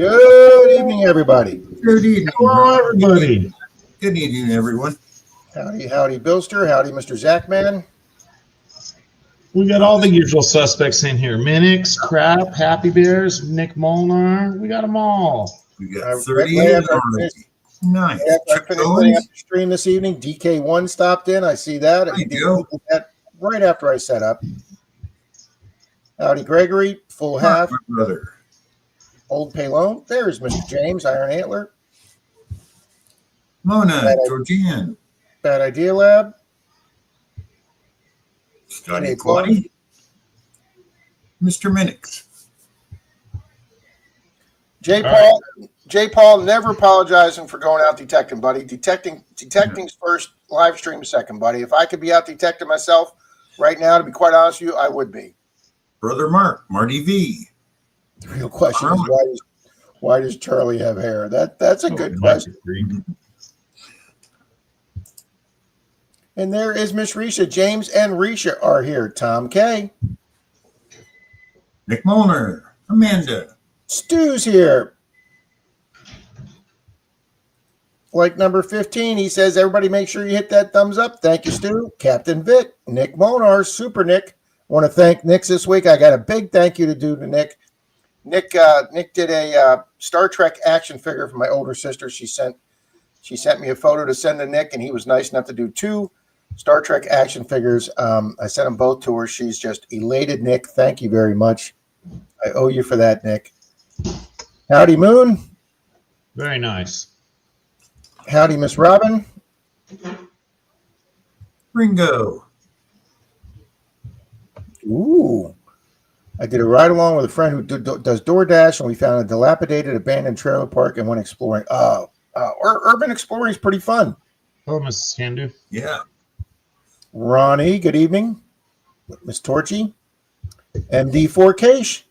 Good evening, everybody. Good evening. Hello, everybody. Good evening, everyone. Howdy, howdy, Billster. Howdy, Mr. Zachman. We got all the usual suspects in here. Minix, Crap, Happy Bears, Nick Molnar. We got them all. We got 30 Right in after already. Nice. I finished putting up the stream this evening, DK1 stopped in. I see that. There He you did go. that right after I set up. Howdy, Gregory. Full half. My brother. Old Palone. There's Mr. James, Iron Antler. Mona, Georgian, Bad Idea Lab. Scotty Hey, Quaddy, Mr. Minix. J. Paul, never apologizing for going out detecting, buddy. Detecting's first, live stream second, buddy. If I could be out detecting myself right now, to be quite honest with you, I would be. Brother Marty V. The real question is why does Charlie have hair? That's a good question. And there is Miss Risha. James and Risha are here. Tom K. Nick Molnar, Amanda. Stu's here. Like number 15, he says, everybody make sure you hit that thumbs up. Thank you, Stu. Captain Vic, Nick Molnar, Super Nick. Want to thank Nick this week. I got a big thank you to do to Nick. Nick did a Star Trek action figure for my older sister. She sent me a photo to send to Nick, and he was nice enough to do 2 Star Trek action figures. I sent them both to her. She's just elated, Nick. Thank you very much. I owe you for that, Nick. Howdy, Moon. Very nice. Howdy, Miss Robin. Ringo. Ooh. I did a ride along with a friend who does DoorDash, and we found a dilapidated abandoned trailer park and went exploring. Urban exploring is pretty fun. Hello, Mrs. Candu. Yeah. Ronnie, good evening. Miss Torchy. MD4 Cash.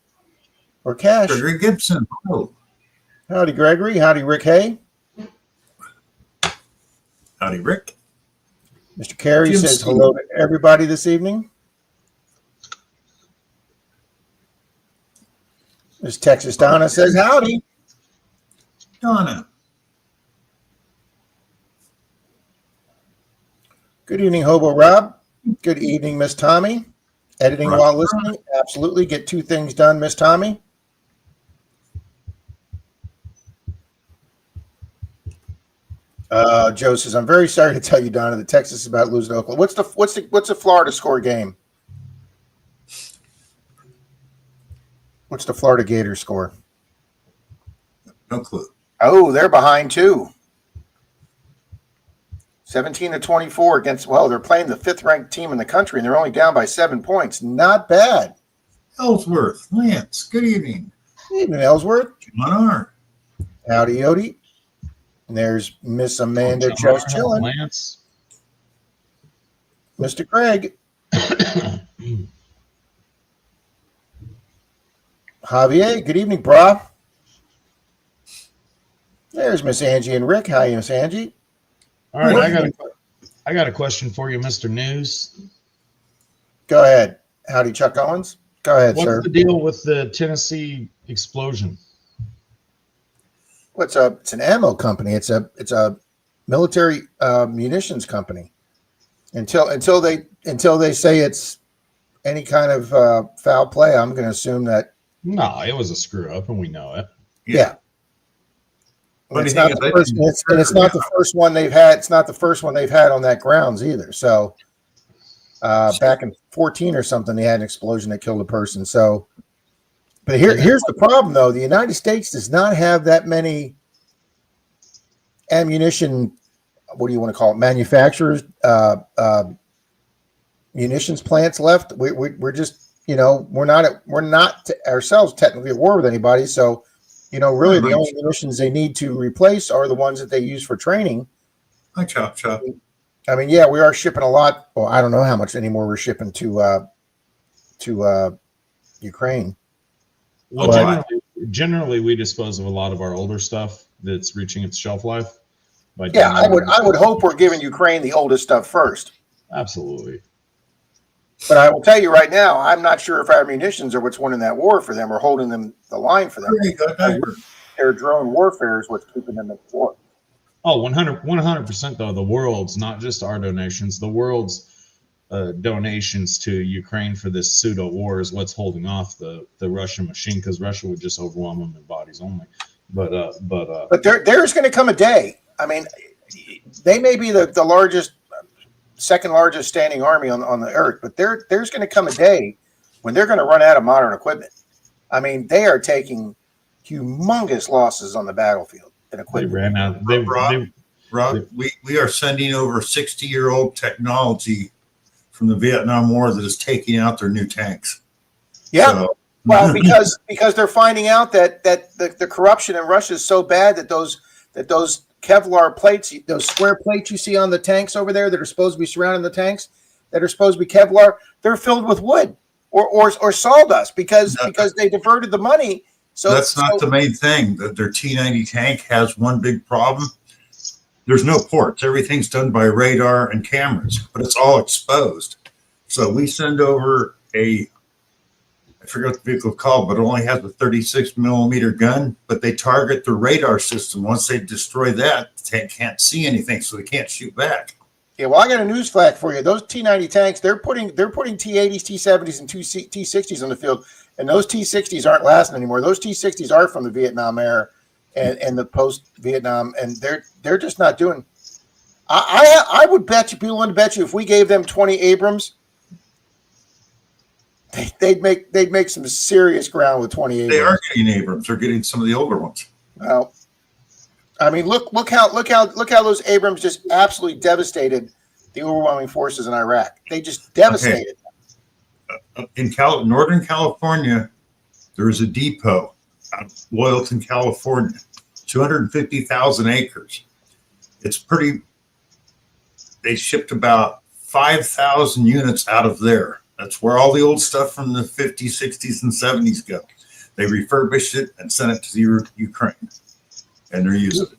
Or Cash. Gregory Gibson. Hello. Howdy, Gregory. Howdy, Rick Hay. Howdy, Rick. Mr. Carey Jim says Steve. hello to everybody this evening. Miss Texas Donna says howdy. Donna. Good evening, Hobo Rob. Good evening, Miss Tommy. Editing Right. while listening. Absolutely. Get 2 things done, Miss Tommy. Joe says, I'm very sorry to tell you, Donna, that Texas is about to lose to Oklahoma. What's the Florida score game? What's the Florida Gators score? No clue. Oh, they're behind too. 17-24 against, they're playing the 5th ranked team in the country, and they're only down by 7 points. Not bad. Ellsworth. Lance. Good evening. Evening, Ellsworth. Monar. Howdy, Yodi. And there's Miss Amanda just chilling. Lance. Mr. Craig. Javier, good evening, brah. There's Miss Angie and Rick. How are you, Miss Angie? All right, I got a question for you, Mr. News. Go ahead. Howdy, Chuck Owens. Go ahead, What's sir. the deal with the Tennessee explosion? It's an ammo company. It's a military munitions company. Until they say it's any kind of foul play, I'm going to assume that. No, it was a screw up, and we know it. Yeah. Funny It's thing not is, the first, and it's not the first one they've had. It's not the first one they've had on that grounds either. So back in 2014 or something, they had an explosion that killed a person. So, but here's the problem, though. The United States does not have that many ammunition. What do you want to call it? Manufacturers, munitions plants left. We're just, we're not ourselves technically at war with anybody. So, really the only munitions they need to replace are the ones that they use for training. Hi, Chop. I mean, yeah, we are shipping a lot. Well, I don't know how much anymore we're shipping to Ukraine. Well, generally, we dispose of a lot of our older stuff that's reaching its shelf life. Yeah, I would hope we're giving Ukraine the oldest stuff first. Absolutely. But I will tell you right now, I'm not sure if our munitions are what's winning that war for them or holding them the line for them. their drone warfare is what's keeping them at war. Oh, 100% though. The world's, not just our donations, the world's donations to Ukraine for this pseudo war is what's holding off the Russian machine, because Russia would just overwhelm them in bodies only. But there's going to come a day. I mean, they may be the largest, second largest standing army on the earth, but there's going to come a day when they're going to run out of modern equipment. I mean, they are taking humongous losses on the battlefield and equipment. They ran out. Rob, we are sending over 60-year-old technology from the Vietnam War that is taking out their new tanks. Yeah. So, well, because they're finding out that the corruption in Russia is so bad that those Kevlar plates, those square plates you see on the tanks over there that are supposed to be surrounding the tanks, that are supposed to be Kevlar, they're filled with wood or sawdust because they diverted the money. So that's not the main thing. That their T-90 tank has one big problem. There's no ports. Everything's done by radar and cameras, but it's all exposed. So we send over I forget what the vehicle called, but it only has a 36 millimeter gun, but they target the radar system. Once they destroy that, the tank can't see anything, so they can't shoot back. Yeah, well, I got a news flag for you. Those T-90 tanks, they're putting T-80s, T-70s, and T-60s on the field, and those T-60s aren't lasting anymore. Those T-60s are from the Vietnam era and the post-Vietnam, and they're just not doing. I would bet you, be willing to bet you, if we gave them 20 Abrams, they'd make some serious ground with 20 Abrams. They are getting Abrams. They're getting some of the older ones. Well, I mean, look how those Abrams just absolutely devastated the overwhelming forces in Iraq. They just devastated. Okay. In Northern California, there is a depot out of Loyalton, California, 250,000 acres. It's pretty. They shipped about 5,000 units out of there. That's where all the old stuff from the 50s, 60s, and 70s go. They refurbished it and sent it to Ukraine, and they're using it.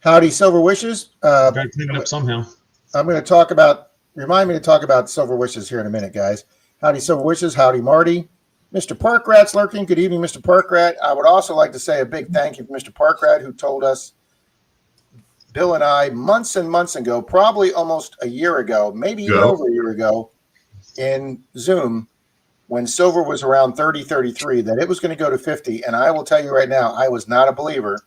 Howdy, Silver Wishes. Got to clean it up somehow. I'm going to talk about. Remind me to talk about Silver Wishes here in a minute, guys. Howdy, Silver Wishes. Howdy, Marty. Mr. Parkrat's lurking. Good evening, Mr. Parkrat. I would also like to say a big thank you to Mr. Parkrat, who told us, Bill and I, months and months ago, probably almost a year ago, maybe even over a year ago, in Zoom, when silver was around 30, 33, that it was going to go to 50. And I will tell you right now, I was not a believer.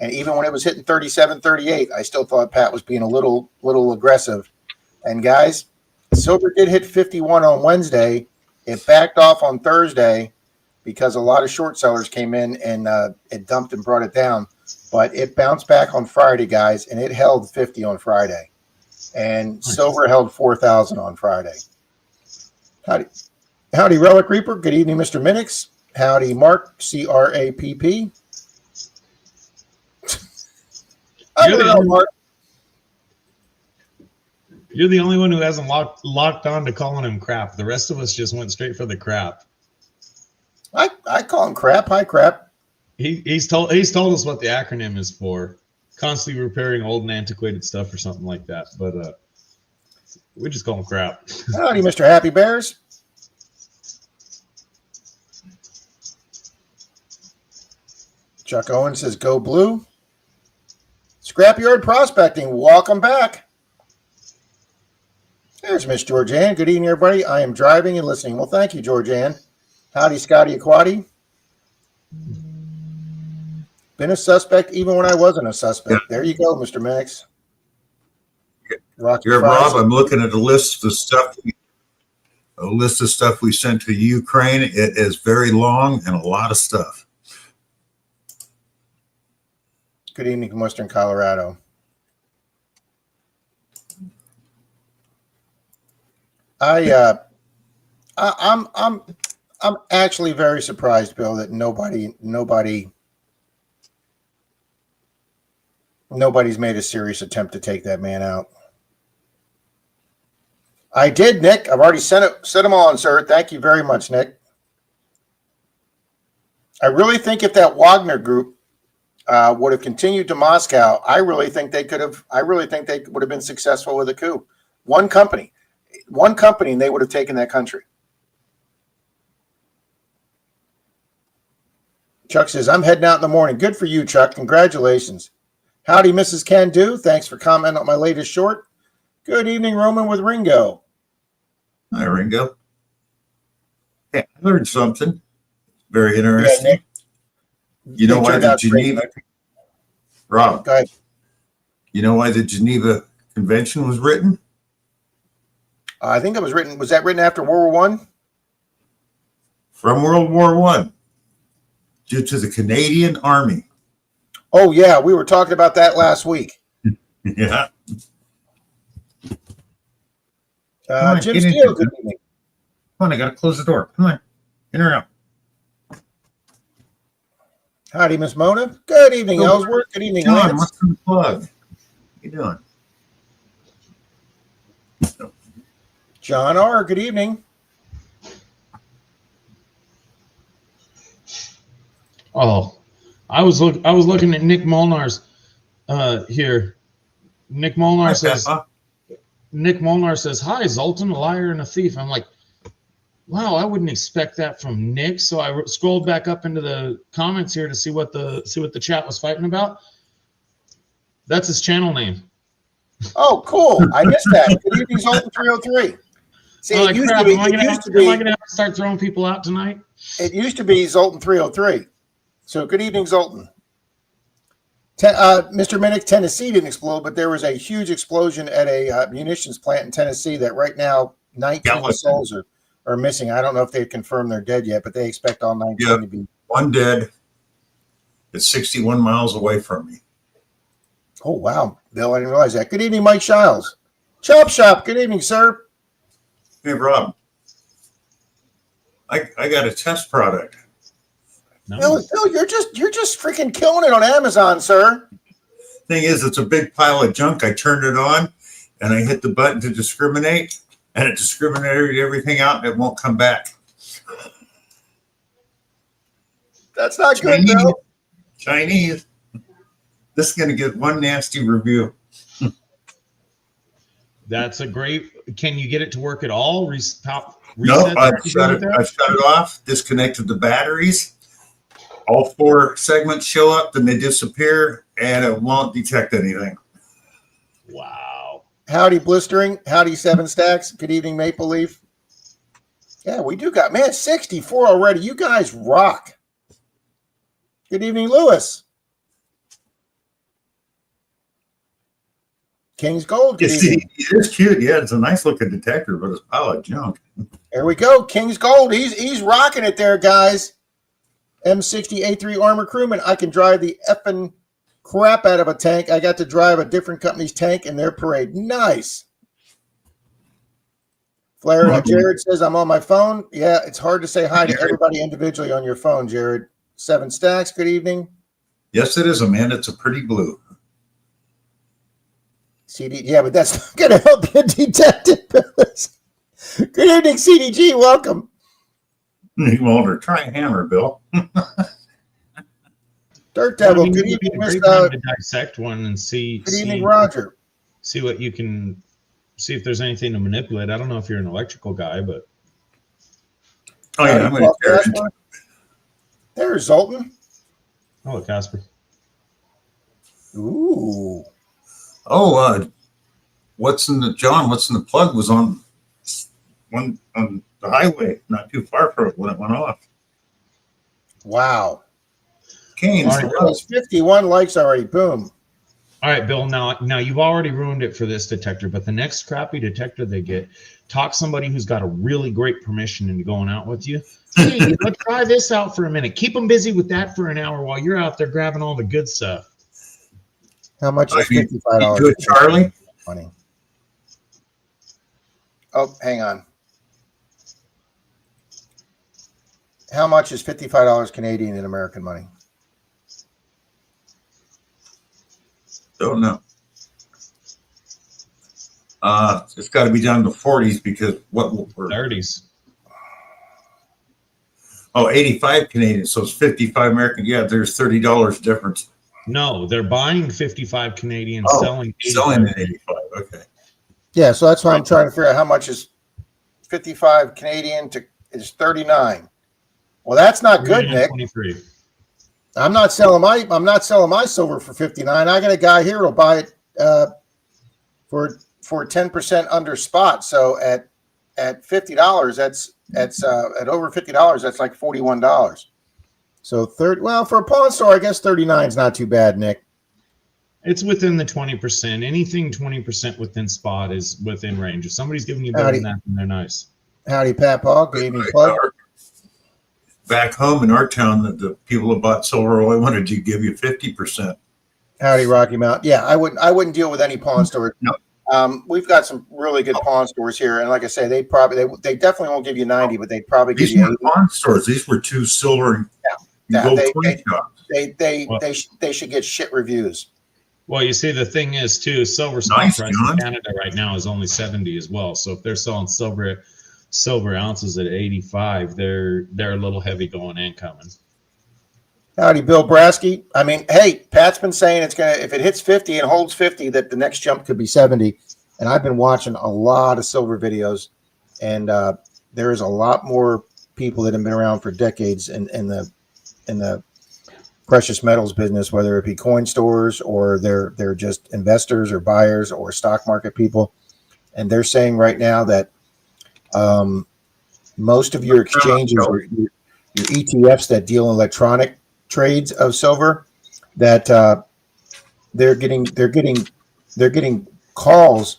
And even when it was hitting 37, 38, I still thought Pat was being a little aggressive. And guys, silver did hit 51 on Wednesday. It backed off on Thursday because a lot of short sellers came in and it dumped and brought it down. But it bounced back on Friday, guys, and it held 50 on Friday. And silver held 4,000 on Friday. Howdy, Relic Reaper. Good evening, Mr. Minix. Howdy, Mark, CRAPP. Mark. You're the only one who hasn't locked on to calling him crap. The rest of us just went straight for the crap. I call him crap. Hi, crap. He's told us what the acronym is for. Constantly repairing old and antiquated stuff or something like that. But we just call him crap. Howdy, Mr. Happy Bears. Chuck Owen says, go blue. Scrapyard Prospecting, welcome back. There's Miss Georgianne. Good evening, everybody. I am driving and listening. Well, thank you, Georgianne. Howdy, Scotty Aquati. Been a suspect even when I wasn't a suspect. There you go, Mr. Max. Here, Rob, I'm looking at a list of stuff we sent to Ukraine. It is very long and a lot of stuff. Good evening from Western Colorado. I'm actually very surprised, Bill, that nobody's made a serious attempt to take that man out. I did, Nick. I've already sent them on, sir. Thank you very much, Nick. I really think if that Wagner group would have continued to Moscow, I really think they would have been successful with a coup. One company, and they would have taken that country. Chuck says, I'm heading out in the morning. Good for you, Chuck. Congratulations. Howdy, Mrs. Can Do. Thanks for commenting on my latest short. Good evening, Roman with Ringo. Hi, Ringo. Yeah, I learned something very interesting. You know why the Geneva, Rob, go ahead. You know why the Geneva Convention was written? I think it was written. Was that written after World War I? From World War I, due to the Canadian Army. Oh, yeah. We were talking about that last week. Yeah. Jim Steele, good evening. Come on, I got to close the door. Come on. In or out. Howdy, Miss Mona. Good evening, Ellsworth. Good evening, John, Lance. what's the plug? How you doing? John R., good evening. Oh, I was looking at Nick Molnar's here. Nick Molnar says, "Hi, Zoltan, a liar and a thief." I'm like, wow, I wouldn't expect that from Nick. So I scrolled back up into the comments here to see what the chat was fighting about. That's his channel name. Oh, cool. I missed that. Good evening, Zoltan 303. See, Am I going to start throwing people out tonight? It used to be Zoltan 303. So good evening, Zoltan. Mr. Minnick, Tennessee didn't explode, but there was a huge explosion at a munitions plant in Tennessee that right now 19 souls are missing. I don't know if they've confirmed they're dead yet, but they expect all 19 to be. One dead. It's 61 miles away from me. Oh, wow. Bill, I didn't realize that. Good evening, Mike Shiles. Chop Shop, good evening, sir. Hey, Rob. I got a test product. No. Bill, you're just freaking killing it on Amazon, sir. Thing is, it's a big pile of junk. I turned it on, and I hit the button to discriminate, and it discriminated everything out, and it won't come back. That's not good, Bill. Chinese. This is going to get one nasty review. That's a great. Can you get it to work at all? No, I've shut it off, disconnected the batteries. All 4 segments show up, then they disappear, and it won't detect anything. Wow. Howdy, Blistering. Howdy, 7 Stacks. Good evening, Maple Leaf. Yeah, we do got, man, 64 already. You guys rock. Good evening, Lewis. King's Gold. Good evening. It is cute. Yeah, it's a nice looking detector, but it's a pile of junk. There we go. King's Gold. He's rocking it there, guys. M60A3 Armor Crewman. I can drive the effing crap out of a tank. I got to drive a different company's tank in their parade. Nice. Flair, Jared says, I'm on my phone. Yeah, it's hard to say hi to everybody individually on your phone, Jared. 7 Stacks, good evening. Yes, it is, Amanda. It's a pretty blue. CD, yeah, but that's not going to help you detect it. Good evening, CDG. Welcome. Nick Mulder, try a hammer, Bill. Dirt Devil, good evening, Mr. To dissect one and see. Good evening, Roger. See what you can see if there's anything to manipulate. I don't know if you're an electrical guy, but. Oh yeah, I'm going to tear it. There's Zoltan. Oh, Casper. Ooh. Oh, what's in the plug was on the highway, not too far from it when it went off. Wow. Kane, there's 51 likes already. Boom. All right, Bill. Now you've already ruined it for this detector, but the next crappy detector they get, talk somebody who's got a really great permission into going out with you. Hey, let's try this out for a minute. Keep them busy with that for an hour while you're out there grabbing all the good stuff. How much is $55? Good, Charlie. Money. Oh, hang on. How much is $55 Canadian in American money? Don't know. It's got to be down to 40s because what we're 30s. Oh, 85 Canadian. So it's 55 American. Yeah, there's $30 difference. No, they're buying 55 Canadian, selling 85. Okay. Yeah, so that's why I'm trying to figure out how much is 55 Canadian is 39. Well, that's not good, Nick. 23. I'm not selling my silver for 59. I got a guy here who'll buy it for 10% under spot. So at $50, that's at over $50, that's like $41. So for a pawn store, I guess 39 is not too bad, Nick. It's within the 20%. Anything 20% within spot is within range. If somebody's giving you better than that, then they're nice. Howdy, Pat Paul. Good evening, Plug. Back home in our town, the people who bought silver only wanted to give you 50%. Howdy, Rocky Mount. Yeah, I wouldn't deal with any pawn store. No. We've got some really good pawn stores here, and like I say, they definitely won't give you 90, but they'd probably give These you weren't pawn stores. These were two silver and gold coin shops. They should get shit reviews. Well, you see, the thing is, too, silver spot price in Canada right now is only 70 as well. So if they're selling silver ounces at 85, they're a little heavy going and coming. Howdy, Bill Brasky. I mean, hey, Pat's been saying if it hits 50 and holds 50, that the next jump could be 70. And I've been watching a lot of silver videos, and there is a lot more people that have been around for decades in the precious metals business, whether it be coin stores or they're just investors or buyers or stock market people. And they're saying right now that most of your exchanges or your ETFs that deal in electronic trades of silver, that they're getting calls,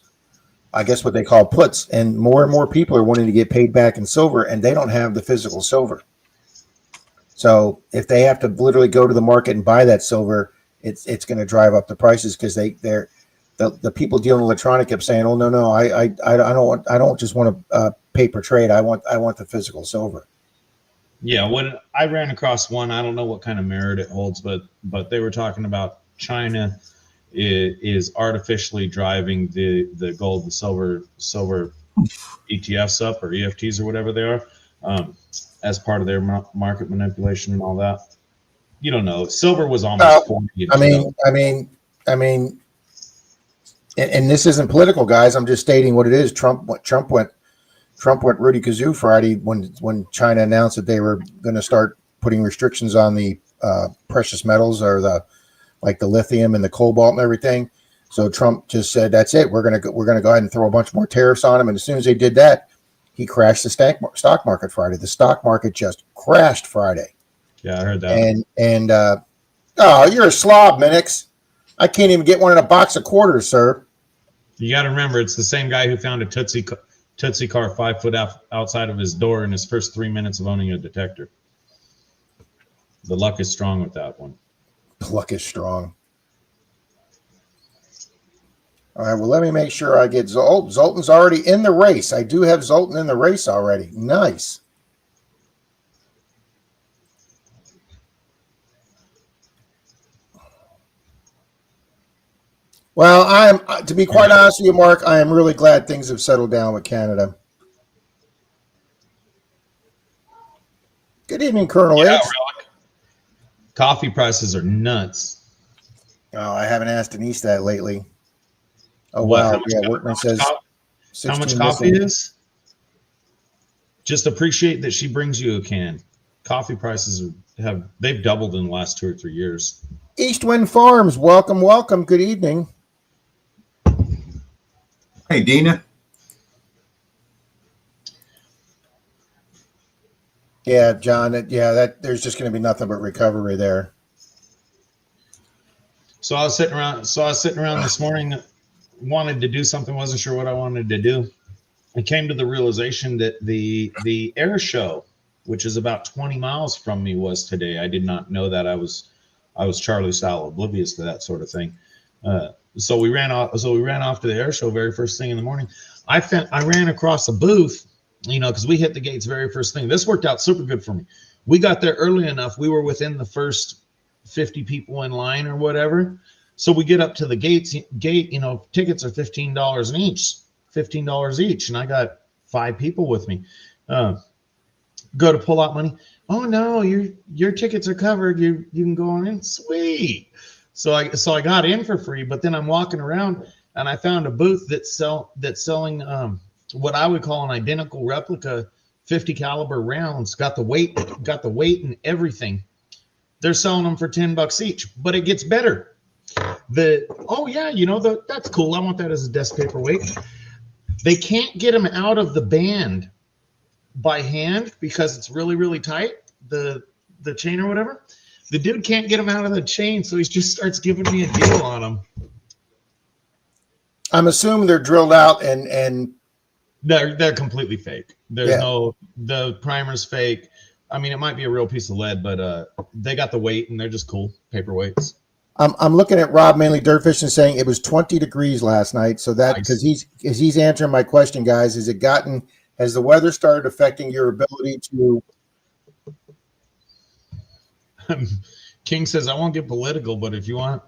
I guess what they call puts, and more people are wanting to get paid back in silver, and they don't have the physical silver. So if they have to literally go to the market and buy that silver, it's going to drive up the prices, because the people dealing electronic kept saying, "Oh no, I don't just want a paper trade. I want the physical silver." Yeah, when I ran across one, I don't know what kind of merit it holds, but they were talking about China is artificially driving the gold and silver ETFs up, or EFTs or whatever they are, as part of their market manipulation and all that. You don't know. Silver was almost 40. I mean, and this isn't political, guys. I'm just stating what it is. Trump went Rudy Kazoo Friday when China announced that they were going to start putting restrictions on the precious metals, or the lithium and the cobalt and everything. So Trump just said, "That's it. We're gonna go ahead and throw a bunch more tariffs on them." And as soon as they did that, he crashed the stock market Friday. The stock market just crashed Friday. Yeah, I heard that. And oh, you're a slob, Minix. I can't even get one in a box of quarters, sir. You got to remember, it's the same guy who found a Tootsie car 5 foot outside of his door in his first 3 minutes of owning a detector. The luck is strong with that one. The luck is strong. All right, well, let me make sure I get Zoltan. Zoltan's already in the race. I do have Zoltan in the race already. Nice. Well, to be quite honest with you, Mark, I am really glad things have settled down with Canada. Good evening, Colonel H. Coffee prices are nuts. Oh, I haven't asked Denise that lately. Oh, what? Wow. Yeah, Workman says how much coffee is? Just appreciate that she brings you a can. Coffee prices they've doubled in the last 2 or 3 years. Eastwind Farms, welcome. Good evening. Hey, Dina. Yeah, John. There's just going to be nothing but recovery there. So I was sitting around this morning, wanted to do something, wasn't sure what I wanted to do. I came to the realization that the air show, which is about 20 miles from me, was today. I did not know that. I was Charlie style oblivious to that sort of thing. So we ran off to the air show very first thing in the morning. I ran across a booth, because we hit the gates very first thing. This worked out super good for me. We got there early enough. We were within the first 50 people in line or whatever. So we get up to the gate, tickets are $15 each. And I got 5 people with me. Go to pull out money. Oh no, your tickets are covered. You can go on in. Sweet. So I got in for free, but then I'm walking around and I found a booth that's selling what I would call an identical replica 50 caliber rounds. Got the weight and everything. they're selling them for $10 each, but it gets better. That's cool. I want that as a desk paperweight. They can't get them out of the band by hand because it's really, really tight, the chain or whatever. The dude can't get them out of the chain, so he just starts giving me a deal on them. I'm assuming they're drilled out and they're completely fake. The primer's fake. I mean, it might be a real piece of lead, but they got the weight and they're just cool paperweights. I'm looking at Rob Mainly Dirtfish and saying it was 20 degrees last night. So that because he's answering my question, guys. Has the weather started affecting your ability to? King says, I won't get political, but if you want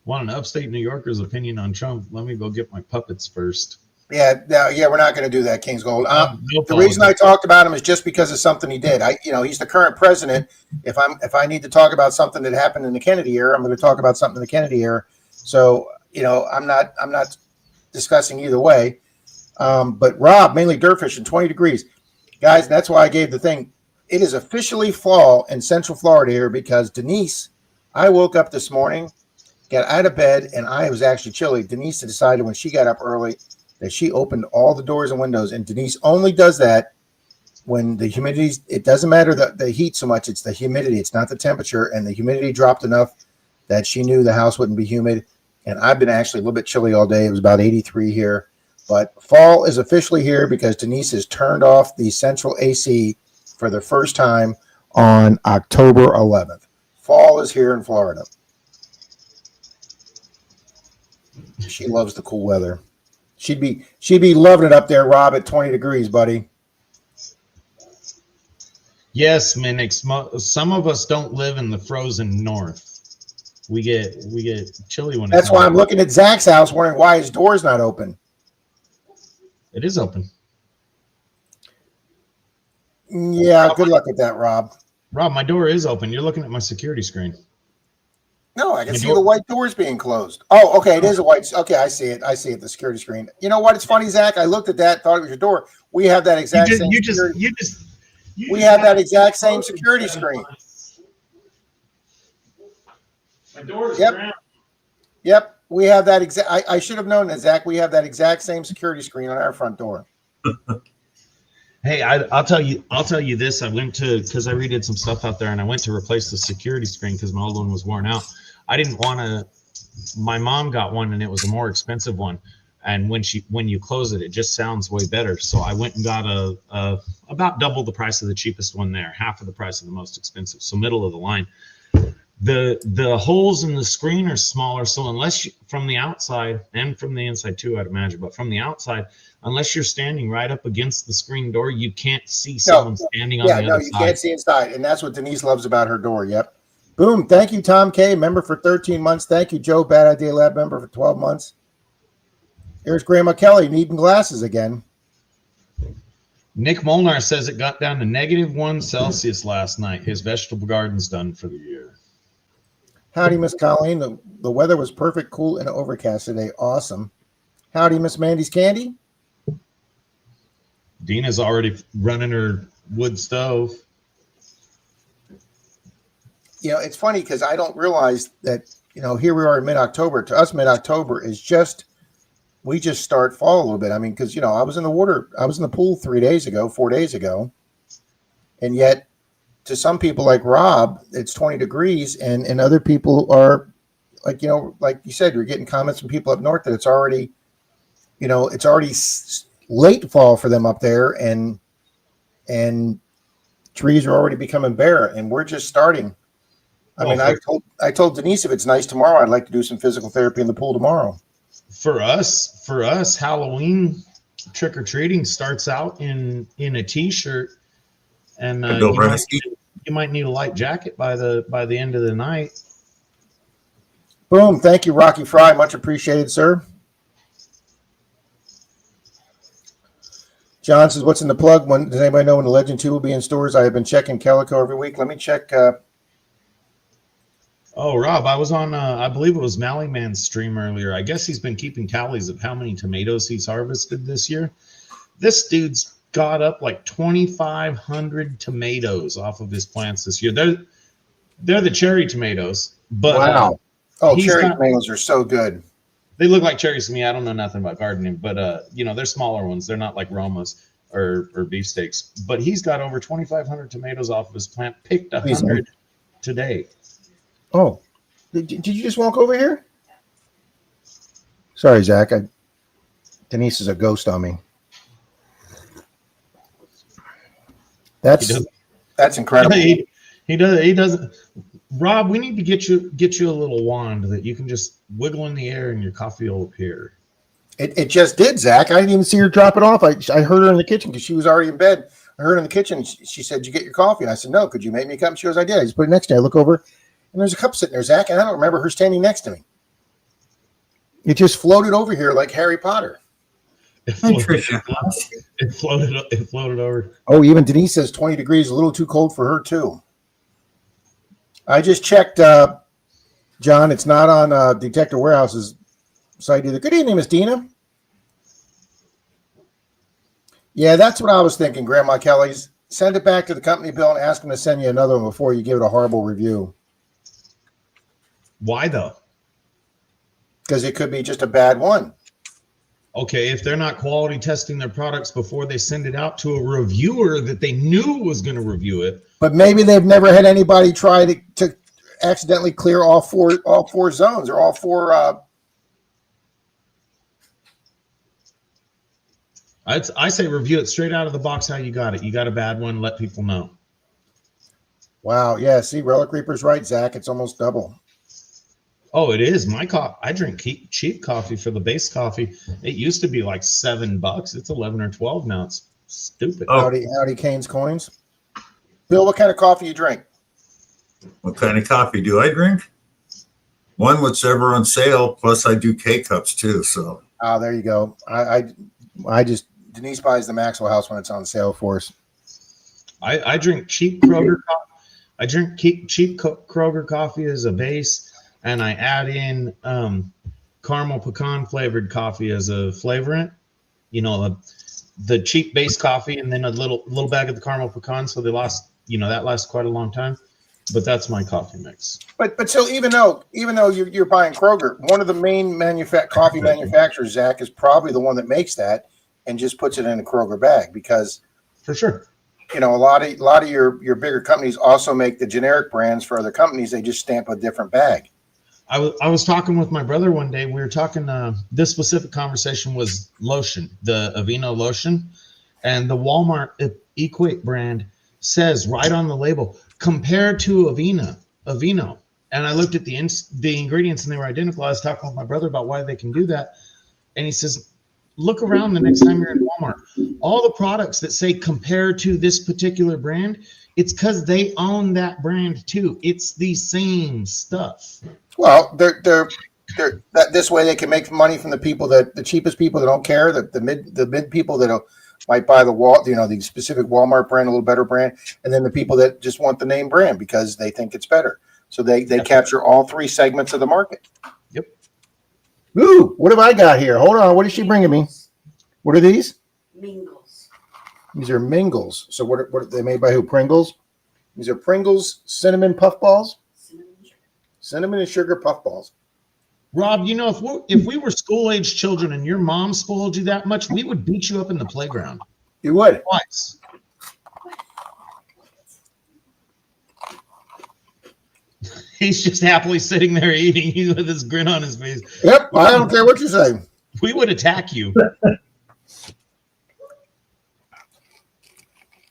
an upstate New Yorker's opinion on Trump, let me go get my puppets first. Yeah, we're not going to do that, King's Gold. No the reason I talked about him is just because of something he did. He's the current president. If I need to talk about something that happened in the Kennedy era, I'm going to talk about something in the Kennedy era. So, I'm not discussing either way. But Rob, Mainly Dirtfish in 20 degrees. Guys, that's why I gave the thing. It is officially fall in Central Florida here because Denise, I woke up this morning, got out of bed, and I was actually chilly. Denise decided when she got up early that she opened all the doors and windows. And Denise only does that when the humidity, it doesn't matter the heat so much, it's the humidity. It's not the temperature. And the humidity dropped enough that she knew the house wouldn't be humid. And I've been actually a little bit chilly all day. It was about 83 here. But fall is officially here because Denise has turned off the central AC for the first time on October 11th. Fall is here in Florida. She loves the cool weather. She'd be loving it up there, Rob, at 20 degrees, buddy. Yes, Minix. Some of us don't live in the frozen north. We get chilly when That's why I'm looking at Zach's house, wondering why his door's not open. It is open. Yeah, good luck with that, Rob. Rob, my door is open. You're looking at my security screen. No, I can see the white doors being closed. Oh, okay, it is a white. Okay, I see it. The security screen. You know what? It's funny, Zach. I looked at that, thought it was your door. We have that exact same. We have that exact same security screen. My door is round. Yep, we have that exact. I should have known that, Zach. We have that exact same security screen on our front door. Hey, I'll tell you this. I went because I redid some stuff out there, and I went to replace the security screen because my old one was worn out. I didn't want to. My mom got one, and it was a more expensive one. And when you close it, it just sounds way better. So I went and got a about double the price of the cheapest one there, half of the price of the most expensive. So middle of the line. The holes in the screen are smaller. So unless from the outside and from the inside too, I'd imagine, but from the outside, unless you're standing right up against the screen door, you can't see someone standing on the other side. Yeah, no, you can't see inside. And that's what Denise loves about her door. Yep. Boom. Thank you, Tom K., member for 13 months. Thank you, Joe, Bad Idea Lab member for 12 months. Here's Grandma Kelly needing glasses again. Nick Molnar says it got down to -1 Celsius last night. His vegetable garden's done for the year. Howdy, Miss Colleen. The weather was perfect, cool, and overcast today. Awesome. Howdy, Miss Mandy's Candy. Dina's already running her wood stove. It's funny because I don't realize that, here we are in mid-October. To us, mid-October is we just start fall a little bit. I mean, because, I was in the pool 4 days ago. And yet, to some people like Rob, it's 20 degrees. And other people are, like you said, you're getting comments from people up north that it's already late fall for them up there. And trees are already becoming bare. And we're just starting. I told Denise if it's nice tomorrow, I'd like to do some physical therapy in the pool tomorrow. For us, Halloween trick-or-treating starts out in a t-shirt, and you might need a light jacket by the end of the night. Boom. Thank you, Rocky Fry. Much appreciated, sir. John says, what's in the plug? Does anybody know when the Legend 2 will be in stores? I have been checking Calico every week. Let me check. Oh, Rob, I was on, I believe it was Mallyman's stream earlier. I guess he's been keeping tallies of how many tomatoes he's harvested this year. This dude's got up like 2,500 tomatoes off of his plants this year. They're the cherry tomatoes, but Wow. Oh, he's cherry got- tomatoes are so good. they look like cherries to me. I don't know nothing about gardening, but they're smaller ones. They're not like Romas or beefsteaks. But he's got over 2,500 tomatoes off of his plant. Picked 100 today. Oh, did you just walk over here? Sorry, Zach. Denise is a ghost on me. That's incredible. He doesn't. Rob, we need to get you a little wand that you can just wiggle in the air and your coffee will appear. It just did, Zach. I didn't even see her drop it off. I heard her in the kitchen because she was already in bed. I heard her in the kitchen. She said, "Did you get your coffee?" And I said, "No. Could you make me a cup?" She goes, "I did." I just put it next to me. I look over, and there's a cup sitting there, Zach, and I don't remember her standing next to me. It just floated over here like Harry Potter. It floated over. Oh, even Denise says 20 degrees, a little too cold for her, too. I just checked, John. It's not on Detective Warehouse's site either. Good evening, Miss Dina. Yeah, that's what I was thinking, Grandma Kelly's. Send it back to the company, Bill, and ask them to send you another one before you give it a horrible review. Why, though? Because it could be just a bad one. Okay, if they're not quality testing their products before they send it out to a reviewer that they knew was going to review it. But maybe they've never had anybody try to accidentally clear all four zones or all four. I say review it straight out of the box how you got it. You got a bad one, let people know. Wow. Yeah. See, Relic Reaper's right, Zach. It's almost double. Oh, it is. I drink cheap coffee for the base coffee. It used to be like $7. It's 11 or 12 now. It's stupid. Oh. Howdy, Canes Coins. Bill, what kind of coffee you drink? What kind of coffee do I drink? One whatever on sale. Plus, I do K-cups too. So. Oh, there you go. I just Denise buys the Maxwell House when it's on sale for us. I drink cheap Kroger coffee. I drink cheap Kroger coffee as a base. And I add in caramel pecan flavored coffee as a flavorant. You know, the cheap base coffee, and then a little bag of the caramel pecan. So they that lasts quite a long time. But that's my coffee mix. But so even though you're buying Kroger, one of the main coffee manufacturers, Zach, is probably the one that makes that and just puts it in a Kroger bag because for sure. A lot of your bigger companies also make the generic brands for other companies. They just stamp a different bag. I was talking with my brother one day. We were talking, this specific conversation was lotion, the Aveeno lotion. And the Walmart Equate brand says right on the label, compared to Aveeno. And I looked at the ingredients and they were identical. I was talking with my brother about why they can do that. And he says, look around the next time you're in Walmart. All the products that say compared to this particular brand, it's because they own that brand too. It's the same stuff. Well, they're this way they can make money from the people the cheapest people that don't care, the mid people that might buy the specific Walmart brand, a little better brand, and then the people that just want the name brand because they think it's better. So they capture all three segments of the market. Yep. Ooh, what have I got here? Hold on, what is she bringing me? What are these? Mingles. These are Mingles. So what are they made by who? Pringles? These are Pringles cinnamon puff balls. Cinnamon and sugar puff balls. Rob, if we were school-age children and your mom spoiled you that much, we would beat you up in the playground. You would? Twice. He's just happily sitting there eating with his grin on his face. Yep, I don't care what you say. We would attack you.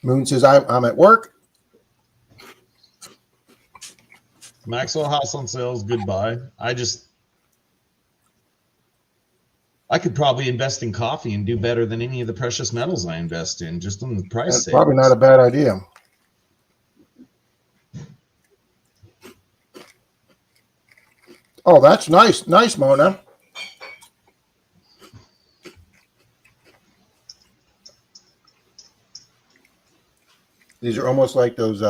Moon says, I'm at work. Maxwell House on sales, goodbye. I could probably invest in coffee and do better than any of the precious metals I invest in, just on the price. That's probably not a bad idea. Oh, that's nice. Nice, Mona. These are almost like those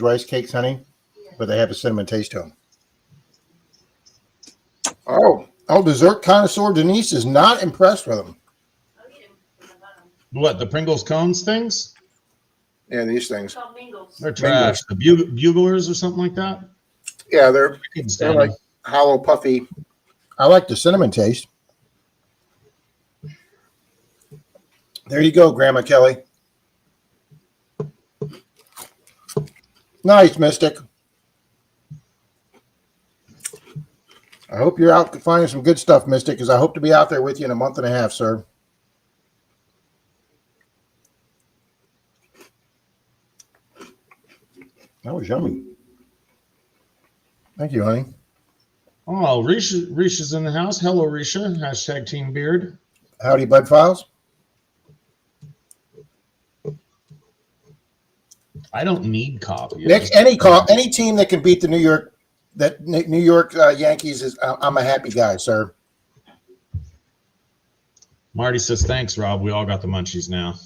rice cakes, honey, but they have a cinnamon taste to them. Oh, dessert connoisseur Denise is not impressed with them. What, the Pringles cones things? Yeah, these things. They're trash. The buglers or something like that. Yeah, they're Stand like them. hollow, puffy. I like the cinnamon taste. There you go, Grandma Kelly. Nice, Mystic. I hope you're out finding some good stuff, Mystic, because I hope to be out there with you in a month and a half, sir. That was yummy. Thank you, honey. Oh, Risha's in the house. Hello, Risha. Hashtag Team Beard. Howdy, Bud Files. I don't need coffee. Nick, any team that can beat the New York Yankees is I'm a happy guy, sir. Marty says, thanks, Rob. We all got the munchies now.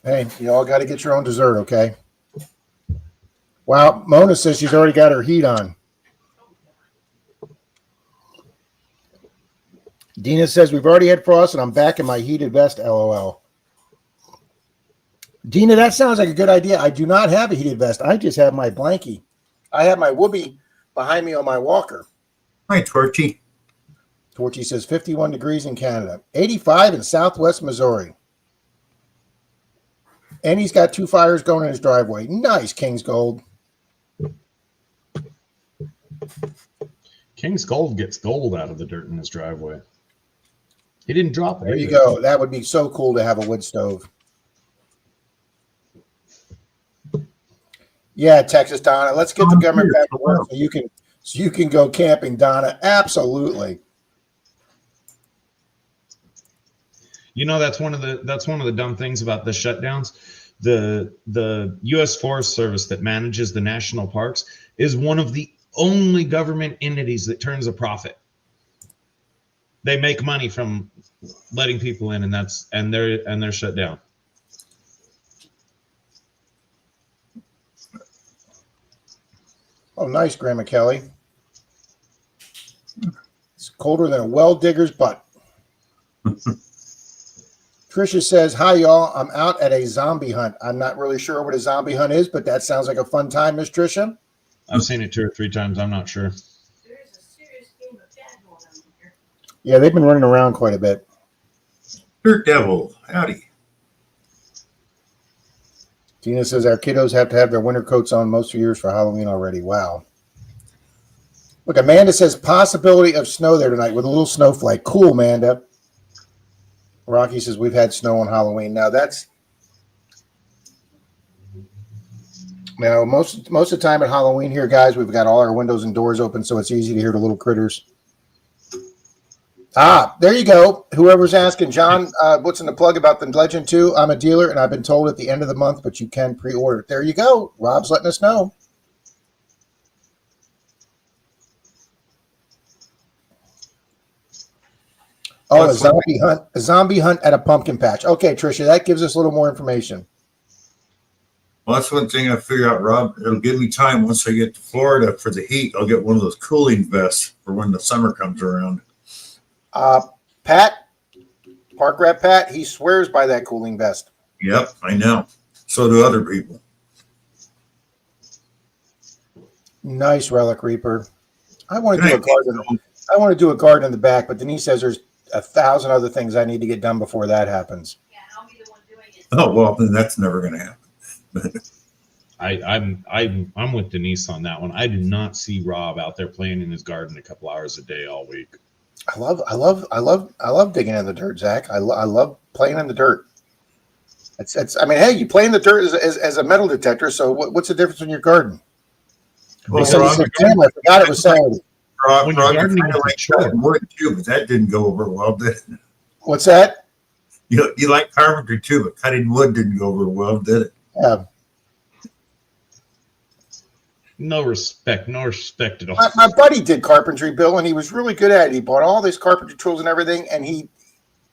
Hey, you all got to get your own dessert, okay? Wow, Mona says she's already got her heat on. Dina says we've already had frost and I'm back in my heated vest, LOL. Dina, that sounds like a good idea. I do not have a heated vest. I just have my blankie. I have my whoopee behind me on my walker. Hi, Torchy. Torchy says 51 degrees in Canada, 85 in southwest Missouri. And he's got 2 fires going in his driveway. Nice, King's Gold. King's Gold gets gold out of the dirt in his driveway. He didn't drop it. There you go. That would be so cool to have a wood stove. Yeah, Texas, Donna. Let's get the government back to work so you can go camping, Donna. Absolutely. You know, that's one of the dumb things about the shutdowns. The U.S. Forest Service that manages the national parks is one of the only government entities that turns a profit. They make money from letting people in, and they're shut down. Oh, nice, Grandma Kelly. It's colder than a well digger's butt. Tricia says, hi, y'all. I'm out at a zombie hunt. I'm not really sure what a zombie hunt is, but that sounds like a fun time, Miss Tricia. I've seen it 2 or 3 times. I'm not sure. There's a serious game of dad going on here. Yeah, they've been running around quite a bit. Dirt Devil. Howdy. Tina says our kiddos have to have their winter coats on most years for Halloween already. Wow. Look, Amanda says possibility of snow there tonight with a little snowflake. Cool, Amanda. Rocky says we've had snow on Halloween. Now most of the time at Halloween here, guys, we've got all our windows and doors open, so it's easy to hear the little critters. Ah, there you go. Whoever's asking, John, what's in the plug about the Legend 2? I'm a dealer, and I've been told at the end of the month, but you can pre-order it. There you go. Rob's letting us know. Oh, a zombie hunt at a pumpkin patch. Okay, Tricia, that gives us a little more information. Well, that's one thing I figure out, Rob. It'll give me time once I get to Florida for the heat. I'll get one of those cooling vests for when the summer comes around. Pat, Park Rat Pat, he swears by that cooling vest. Yep, I know. So do other people. Nice, Relic Reaper. I want to do a garden. I want to do a garden in the back, but Denise says there's 1,000 other things I need to get done before that happens. Yeah, I'll be the one doing it. Oh, well, then that's never going to happen. I'm with Denise on that one. I do not see Rob out there playing in his garden a couple hours a day all week. I love digging in the dirt, Zach. I love playing in the dirt. It's. I mean, hey, you play in the dirt as a metal detector. So what's the difference in your garden? Well, I forgot it was Saturday. Rob, When you you're gardening kind of with like a chore. cutting wood too, but that didn't go over well, did it? What's that? You like carpentry too, but cutting wood didn't go over well, did it? Yeah. No respect at all. My buddy did carpentry, Bill, and he was really good at it. He bought all these carpentry tools and everything, and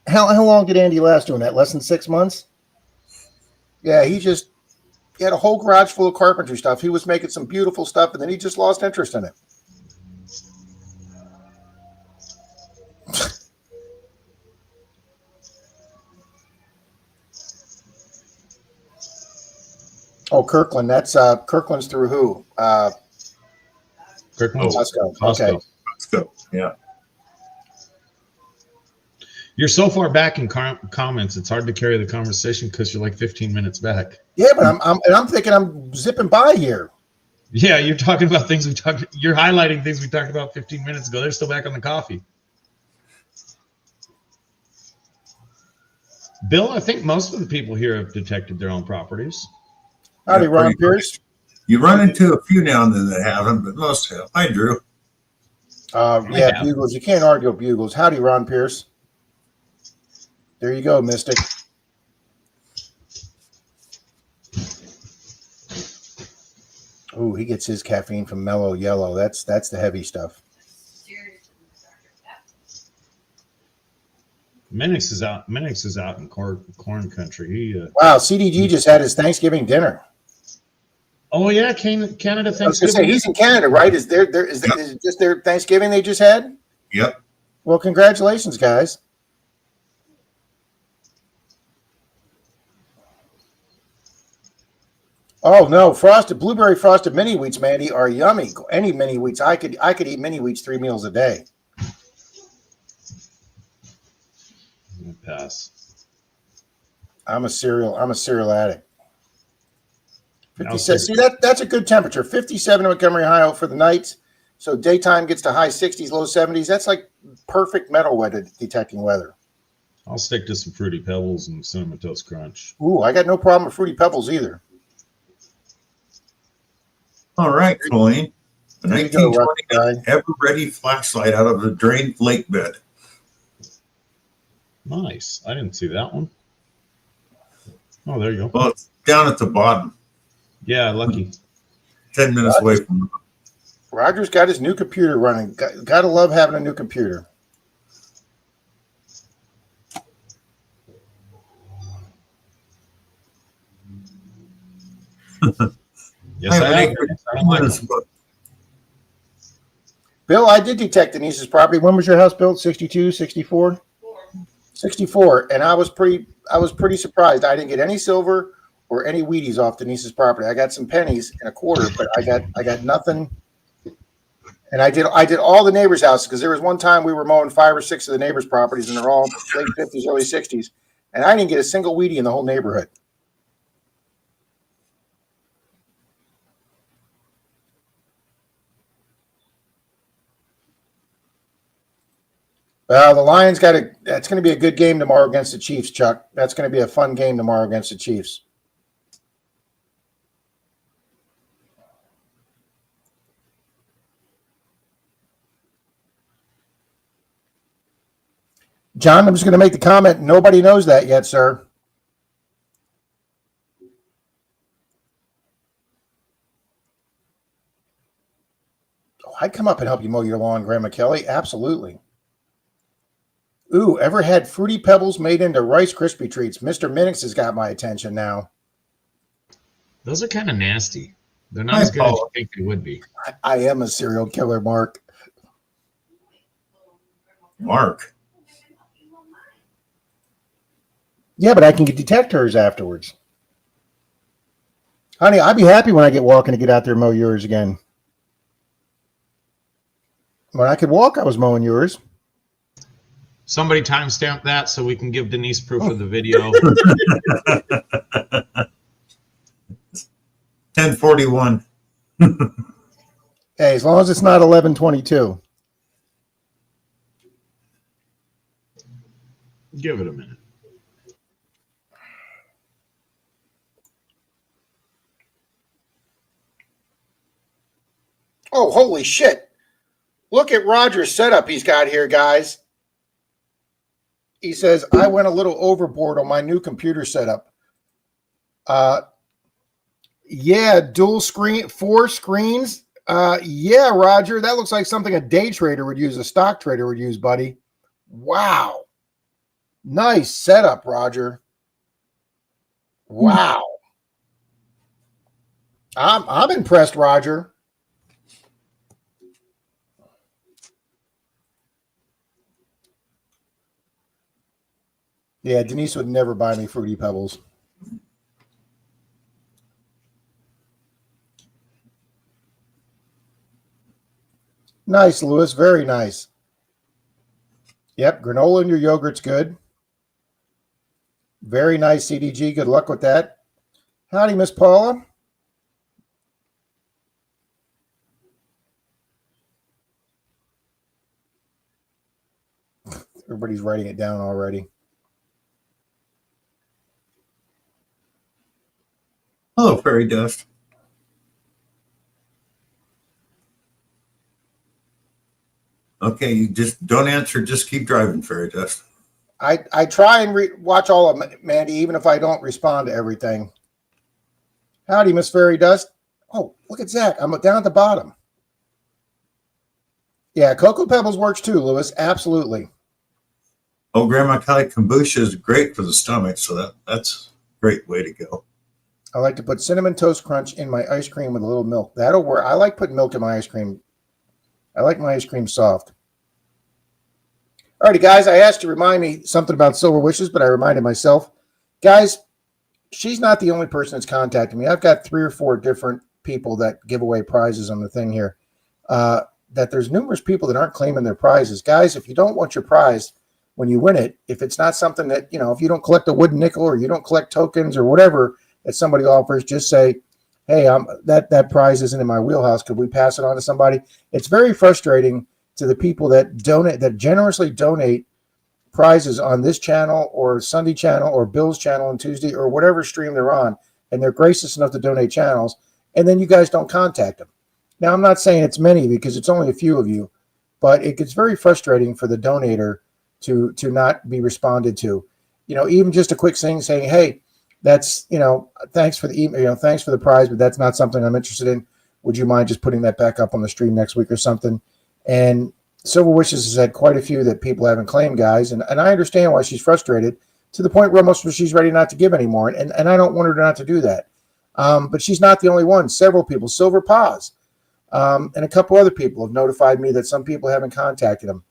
how long did Andy last doing that? Less than 6 months? Yeah, he had a whole garage full of carpentry stuff. He was making some beautiful stuff, and then he just lost interest in it. Oh, Kirkland. That's Kirkland's through who? Kirkland's Costco. Costco. Okay. Let's go. Yeah. You're so far back in comments, it's hard to carry the conversation because you're like 15 minutes back. Yeah, but I'm thinking I'm zipping by here. Yeah, you're talking about things we talked. You're highlighting things we talked about 15 minutes ago. They're still back on the coffee. Bill, I think most of the people here have detected their own properties. Howdy, Yeah, Ron pretty Pierce. You run into a few now and then that haven't, but most have. Hi, Drew. Yeah, Bugles. You can't argue with Bugles. Howdy, Ron Pierce. There you go, Mystic. Ooh, he gets his caffeine from Mellow Yellow. That's the heavy stuff. Minix is out. Minix is out in corn country. He Wow, CDG just had his Thanksgiving dinner. Oh yeah, Canada I was Thanksgiving. gonna say he's in Canada, right? Is it just their Thanksgiving they just had? Yep. Well, congratulations, guys. Oh no, blueberry frosted mini wheats, Mandy, are yummy. Any mini wheats, I could eat mini wheats 3 meals a day. Pass. I'm a cereal addict. 57. See that's a good temperature. 57 in Montgomery, Ohio for the nights. So daytime gets to high 60s, low 70s. That's like perfect metal weather detecting weather. I'll stick to some Fruity Pebbles and Cinnamon Toast Crunch. Ooh, I got no problem with Fruity Pebbles either. All right, Colleen. The There you go, 1929 ever-ready flashlight out of a drained lake bed. Nice. I didn't see that one. Oh, there you go. Well, it's down at the bottom, Yeah, lucky. 10 minutes away from. Roger's got his new computer running. Gotta love having a new computer. Yes, I have. I don't like them. Bill, I did detect Denise's property. When was your house built? 62, 64? 64. And I was pretty surprised. I didn't get any silver or any Wheaties off Denise's property. I got some pennies and a quarter, but I got nothing. And I did all the neighbors' houses because there was one time we were mowing 5 or 6 of the neighbors' properties, and they're all late 50s, early 60s. And I didn't get a single Wheatie in the whole neighborhood. Well, the Lions that's going to be a good game tomorrow against the Chiefs, Chuck. That's going to be a fun game tomorrow against the Chiefs. John, I'm just going to make the comment. Nobody knows that yet, sir. Oh, I'd come up and help you mow your lawn, Grandma Kelly. Absolutely. Ooh, ever had Fruity Pebbles made into Rice Krispie treats? Mr. Minix has got my attention now. Those are kind of nasty. They're not as good as you think they would be. I am a serial killer, Mark. Mark. Yeah, but I can detect hers afterwards. Honey, I'd be happy when I get walking to get out there and mow yours again. When I could walk, I was mowing yours. Somebody timestamp that so we can give Denise proof of the video. 10:41. Hey, as long as it's not 11:22. Give it a minute. Oh, holy shit. Look at Roger's setup he's got here, guys. He says, I went a little overboard on my new computer setup. Yeah, dual screen, 4 screens. Yeah, Roger, that looks like something a day trader would use, a stock trader would use, buddy. Wow. Nice setup, Roger. Wow. I'm impressed, Roger. Yeah, Denise would never buy me Fruity Pebbles. Nice, Lewis. Very nice. Yep, granola in your yogurt's good. Very nice, CDG. Good luck with that. Howdy, Miss Paula. Everybody's writing it down already. Hello, Fairy Dust. Okay, you just don't answer. Just keep driving, Fairy Dust. I try and watch all of them, Mandy, even if I don't respond to everything. Howdy, Miss Fairy Dust. Oh, look at Zach. I'm down at the bottom. Yeah, Cocoa Pebbles works too, Lewis. Absolutely. Oh, Grandma Kelly, kombucha is great for the stomach, so that's a great way to go. I like to put Cinnamon Toast Crunch in my ice cream with a little milk. That'll work. I like putting milk in my ice cream. I like my ice cream soft. All righty, guys, I asked you to remind me something about Silver Wishes, but I reminded myself. Guys, she's not the only person that's contacted me. I've got 3 or 4 different people that give away prizes on the thing here. That there's numerous people that aren't claiming their prizes. Guys, if you don't want your prize when you win it, if it's not something that, if you don't collect a wooden nickel or you don't collect tokens or whatever that somebody offers, just say, hey, that prize isn't in my wheelhouse. Could we pass it on to somebody? It's very frustrating to the people that generously donate prizes on this channel or Sunday channel or Bill's channel on Tuesday or whatever stream they're on, and they're gracious enough to donate channels, and then you guys don't contact them. Now, I'm not saying it's many because it's only a few of you, but it gets very frustrating for the donator to not be responded to. Even just a quick thing saying, hey, that's, thanks for the email, thanks for the prize, but that's not something I'm interested in. Would you mind just putting that back up on the stream next week or something? And Silver Wishes has had quite a few that people haven't claimed, guys. And I understand why she's frustrated to the point where almost she's ready not to give anymore. And I don't want her not to do that. But she's not the only one. Several people, Silver Paws, and a couple other people have notified me that some people haven't contacted them.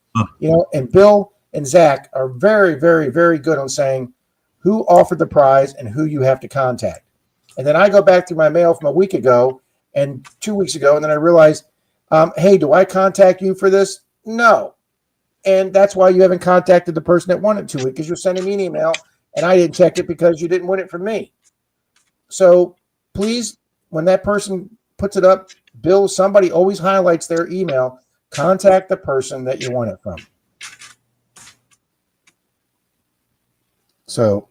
And Bill and Zach are very, very, very good on saying who offered the prize and who you have to contact. And then I go back through my mail from a week ago and 2 weeks ago, and then I realized, hey, do I contact you for this? No. And that's why you haven't contacted the person that won it 2 weeks, because you're sending me an email, and I didn't check it because you didn't win it from me. So please, when that person puts it up, Bill, somebody always highlights their email. Contact the person that you won it from. So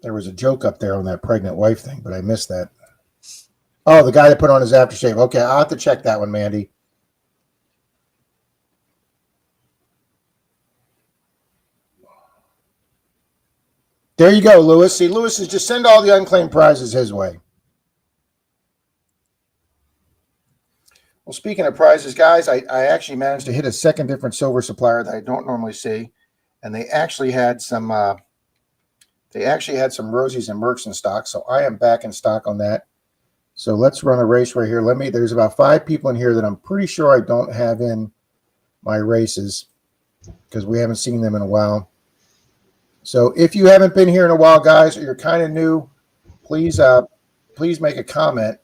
there was a joke up there on that pregnant wife thing, but I missed that. Oh, the guy that put on his aftershave. Okay, I'll have to check that one, Mandy. There you go, Lewis. See, Lewis is just send all the unclaimed prizes his way. Well, speaking of prizes, guys, I actually managed to hit a second different silver supplier that I don't normally see, and they actually had some Rosies and Mercs in stock, so I am back in stock on that. So let's run a race right here. There's about 5 people in here that I'm pretty sure I don't have in my races because we haven't seen them in a while. So if you haven't been here in a while, guys, or you're kind of new, please make a comment.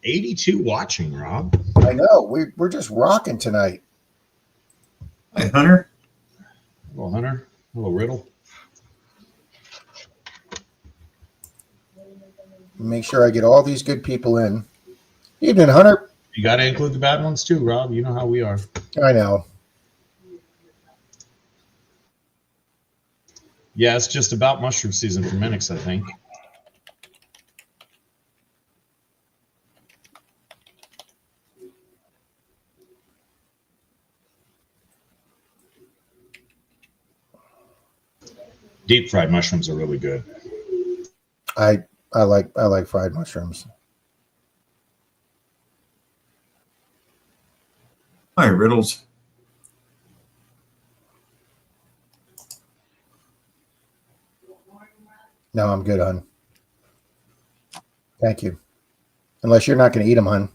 82 watching, Rob. I know. We're just rocking tonight. Hi, Hunter. Hello, Hunter. Hello, Riddle. Make sure I get all these good people in. Evening, Hunter. You got to include the bad ones too, Rob. You know how we are. I know. Yeah, it's just about mushroom season for Minix, I think. Deep fried mushrooms are really good. I like fried mushrooms. Hi, Riddles. No, I'm good, hon. Thank you. Unless you're not going to eat them, hon.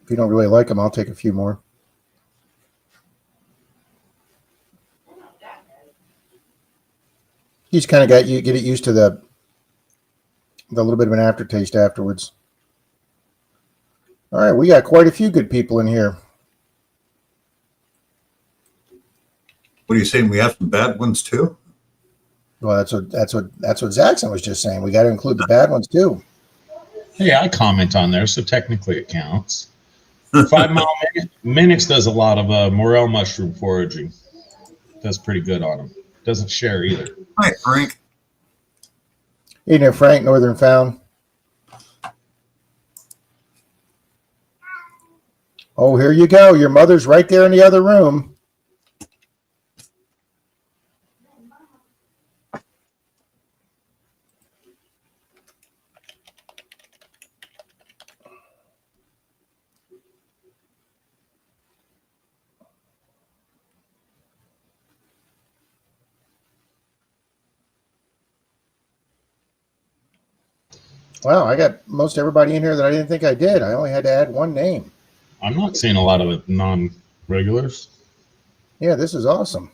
If you don't really like them, I'll take a few more. You just kind of get it used to the little bit of an aftertaste afterwards. All right, we got quite a few good people in here. What are you saying? We have some bad ones too? Well, that's what Zackson was just saying. We got to include the bad ones too. Hey, I comment on there, so technically it counts. 5 Mile Minix does a lot of morel mushroom foraging. Does pretty good on them. Doesn't share either. Hi, Frank. Hey there, Frank, Northern Found. Oh, here you go. Your mother's right there in the other room. Wow, I got most everybody in here that I didn't think I did. I only had to add one name. I'm not seeing a lot of non-regulars. Yeah, this is awesome.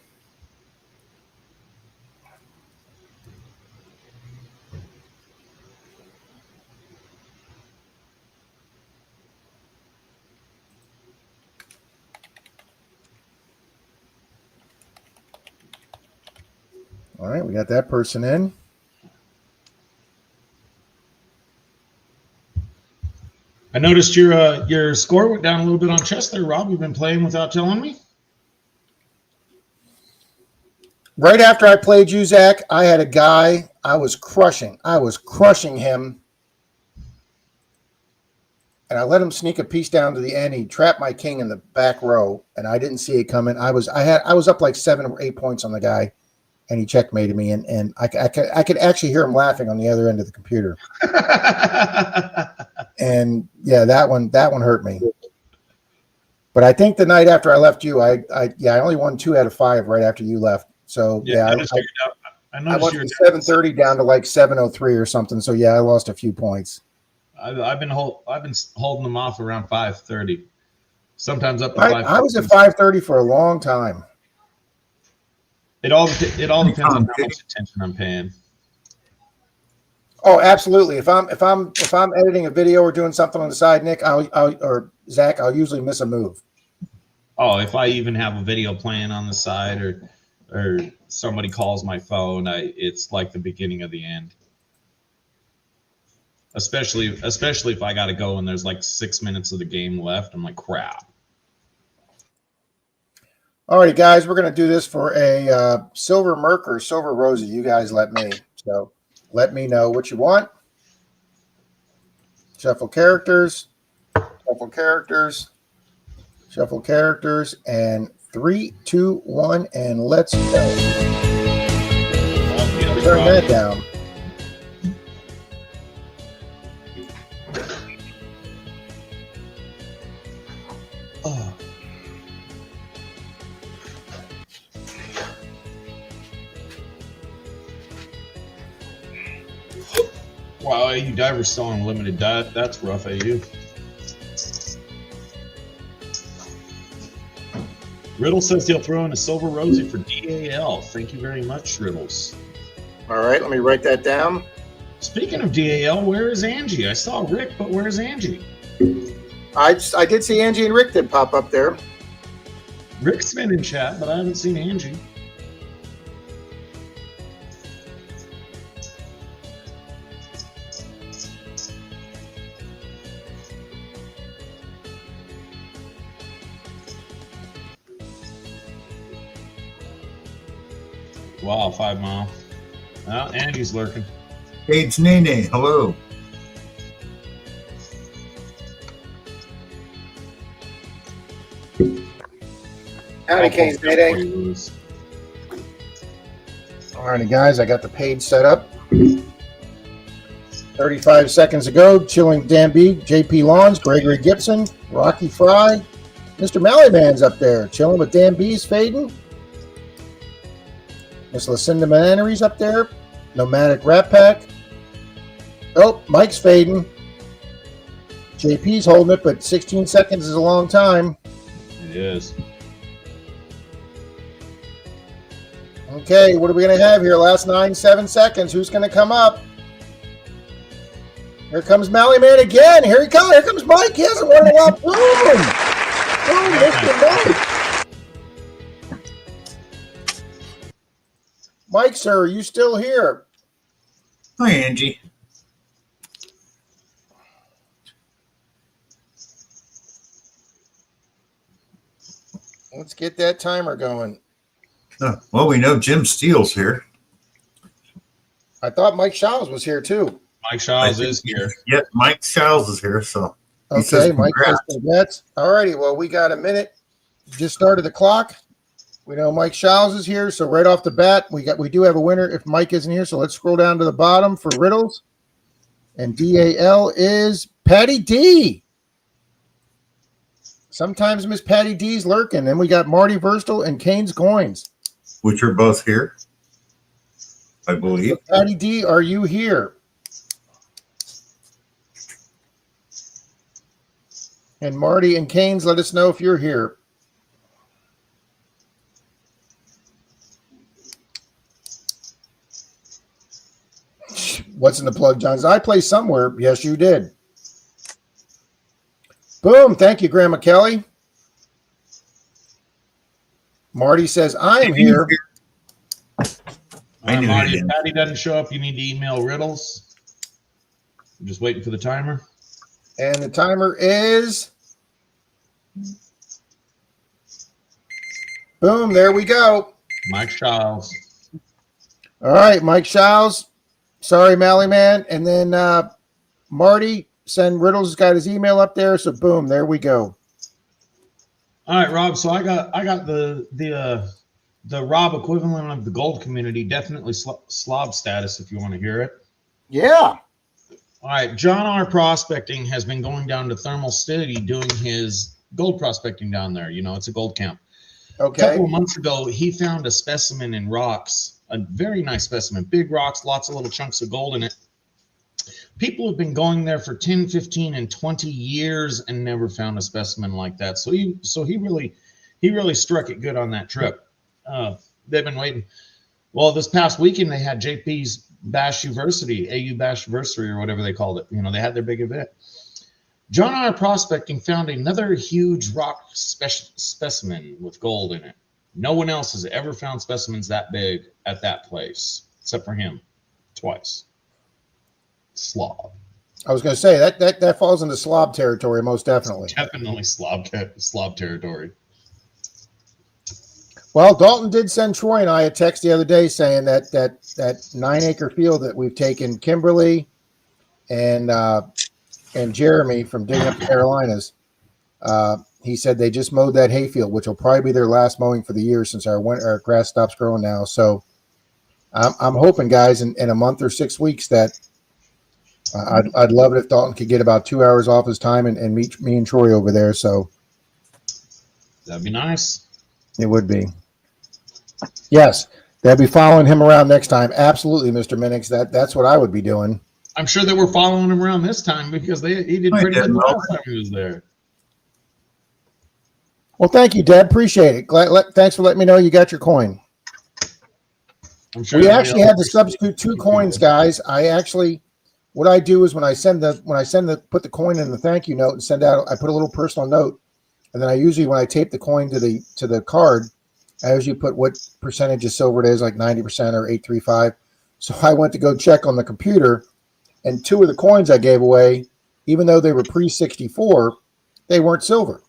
All right, we got that person in. I noticed your score went down a little bit on chess there, Rob. You've been playing without telling me? Right after I played you, Zach, I had a guy I was crushing. I was crushing him. And I let him sneak a piece down to the end. He trapped my king in the back row, and I didn't see it coming. I was up like 7 or 8 points on the guy, and he checkmated me. And I could actually hear him laughing on the other end of the computer. And yeah, that one hurt me. But I think the night after I left you, I only won 2 out of 5 right after you left. So yeah, I went from 730 down to like 703 or something. So yeah, I lost a few points. I've been holding them off around 530, sometimes up to 5. I was at 530 for a long time. It all depends on how much attention I'm paying. Oh, absolutely. If I'm editing a video or doing something on the side, Nick, or Zach, I'll usually miss a move. Oh, if I even have a video playing on the side or somebody calls my phone, it's like the beginning of the end. Especially if I got to go and there's like 6 minutes of the game left. I'm like, crap. All right, guys, we're going to do this for a silver Merc or silver Rosie. You guys let me. So let me know what you want. Shuffle characters, shuffle characters, shuffle characters, and 3, 2, 1, and let's go. Turn that down. Oh. Wow, AU Diver's still on limited diet. That's rough, AU. Riddle says he'll throw in a silver Rosie for DAL. Thank you very much, Riddles. All right, let me write that down. Speaking of DAL, where is Angie? I saw Rick, but where's Angie? I did see Angie and Rick did pop up there. Rick's been in chat, but I haven't seen Angie. Wow, 5 Mile. Well, Angie's lurking. Paige Nene, hello. Howdy, Canes Mayday. All right, guys, I got the page set up. 35 seconds ago, Chilling Dan B, JP Lawns, Gregory Gibson, Rocky Fry, Mr. Mallyman's up there, chilling with Dan B's fading. Miss Lucinda Mananery's up there, Nomadic Rat Pack. Oh, Mike's fading. JP's holding it, but 16 seconds is a long time. It is. Okay, what are we going to have here? Last 7 seconds. Who's going to come up? Here comes Mally Man again. Here he comes. Here comes Mike. He hasn't won a lot. Boom! Boom, Mr. Mike. Mike, sir, are you still here? Hi, Angie. Let's get that timer going. Well, we know Jim Steele's here. I thought Mike Shaw's was here too. Mike Shaws is here. Yep, Mike Shaw's is here. So he Okay, says Mike says congrats. congrats. All righty, well, we got a minute. Just started the clock. We know Mike Shaw's is here, so right off the bat, we do have a winner if Mike isn't here. So let's scroll down to the bottom for riddles. And DAL is Patty D. Sometimes Miss Patty D's lurking. Then we got Marty Verstel and Kane's Coins. Which are both here, I believe. So Patty D, are you here? And Marty and Kane's, let us know if you're here. What's in the plug, Johns? I play somewhere. Yes, you did. Boom. Thank you, Grandma Kelly. Marty says, I am here. I knew Marty, he if did. Patty doesn't show up, you need to email riddles. I'm just waiting for the timer. And the timer is. Boom. There we go. Mike Shaws. All right, Mike Shaw's. Sorry, Mally Man. And then Marty, send Riddles, got his email up there. So boom, there we go. All right, Rob. So I got the Rob equivalent of the gold community, definitely slob status if you want to hear it. Yeah. All right, John R. Prospecting has been going down to Thermal City doing his gold prospecting down there. You know, it's a gold camp. A Okay. couple of months ago, he found a specimen in rocks, a very nice specimen, big rocks, lots of little chunks of gold in it. People have been going there for 10, 15, and 20 years and never found a specimen like that. So he really struck it good on that trip. They've been waiting. Well, this past weekend they had JP's Bash University, AU Bash University, or whatever they called it. You know, they had their big event. John R. Prospecting found another huge rock specimen with gold in it. No one else has ever found specimens that big at that place, except for him, twice. Slob. I was going to say that falls into slob territory, most definitely. Definitely slob territory. Well, Dalton did send Troy and I a text the other day saying that 9-acre field that we've taken Kimberly and Jeremy from digging up the Carolinas. He said they just mowed that hayfield, which will probably be their last mowing for the year since our grass stops growing now. So I'm hoping, guys, in a month or 6 weeks that I'd love it if Dalton could get about 2 hours off his time and meet me and Troy over there. So That'd be nice. it would be. Yes, they'll be following him around next time. Absolutely, Mr. Minix. That's what I would be doing. I'm sure they were following him around this time because he did pretty good the last time he was there. Well, thank you, Deb. Appreciate it. Thanks for letting me know you got your coin. I'm sure We actually had to substitute 2 coins, guys. What I do is when I put the coin in the thank you note and send out, I put a little personal note, and then I usually, when I tape the coin to the card, I usually put what percentage of silver it is, like 90% or 835. So I went to go check on the computer, and 2 of the coins I gave away, even though they were pre-64, they weren't silver.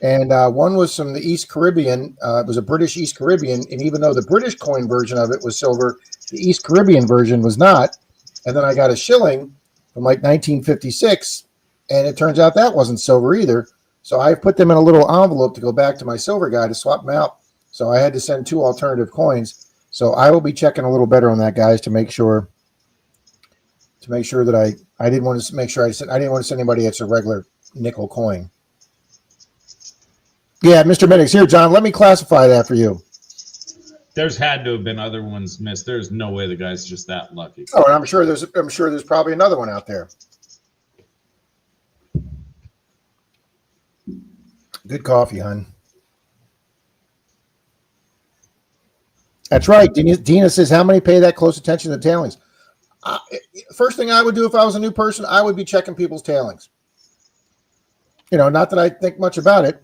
And one was from the East Caribbean. It was a British East Caribbean, and even though the British coin version of it was silver, the East Caribbean version was not. And then I got a shilling from like 1956, and it turns out that wasn't silver either. So I put them in a little envelope to go back to my silver guy to swap them out. So I had to send 2 alternative coins. So I will be checking a little better on that, guys, to make sure that I didn't want to make sure I didn't want to send anybody that's a regular nickel coin. Yeah, Mr. Minix, here, John. Let me classify that for you. There's had to have been other ones missed. There's no way the guy's just that lucky. Oh, and I'm sure there's probably another one out there. Good coffee, hon. That's right. Dina says, how many pay that close attention to tailings? First thing I would do if I was a new person, I would be checking people's tailings. Not that I think much about it.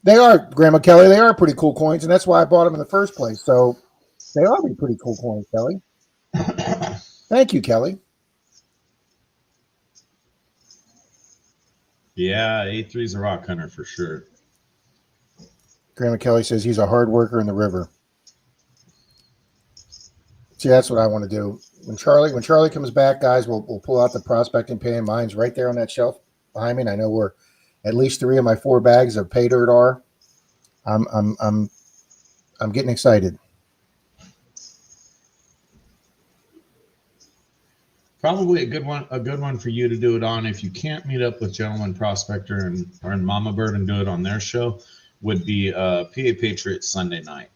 They are, Grandma Kelly, they are pretty cool coins, and that's why I bought them in the first place. So they are pretty cool coins, Kelly. Thank you, Kelly. Yeah, A3's a rock hunter for sure. Grandma Kelly says he's a hard worker in the river. See, that's what I want to do. When Charlie comes back, guys, we'll pull out the prospecting pay, and mine's right there on that shelf behind me. And I know where at least 3 of my 4 bags of pay dirt are. I'm getting excited. Probably a good one for you to do it on if you can't meet up with Gentleman Prospector and Mama Bird and do it on their show would be PA Patriots Sunday night.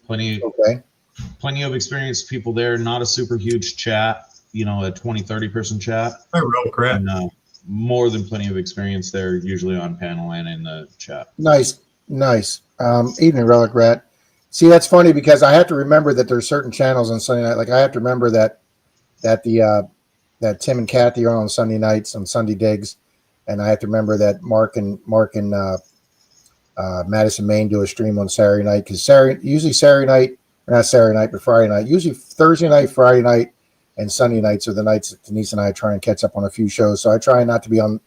Plenty of experienced people there, not a super huge chat, a 20, 30 person chat. And, more than plenty of experience there, usually on panel and in the chat. Nice. Evening, Relic Rat. See, that's funny because I have to remember that there's certain channels on Sunday night. Like I have to remember that Tim and Kathy are on Sunday nights on Sunday Digs, and I have to remember that Mark and Madison, Maine do a stream on Saturday night because usually Saturday night, or not Saturday night, but Friday night. Usually Thursday night, Friday night, and Sunday nights are the nights that Denise and I try and catch up on a few shows. So I try not to be on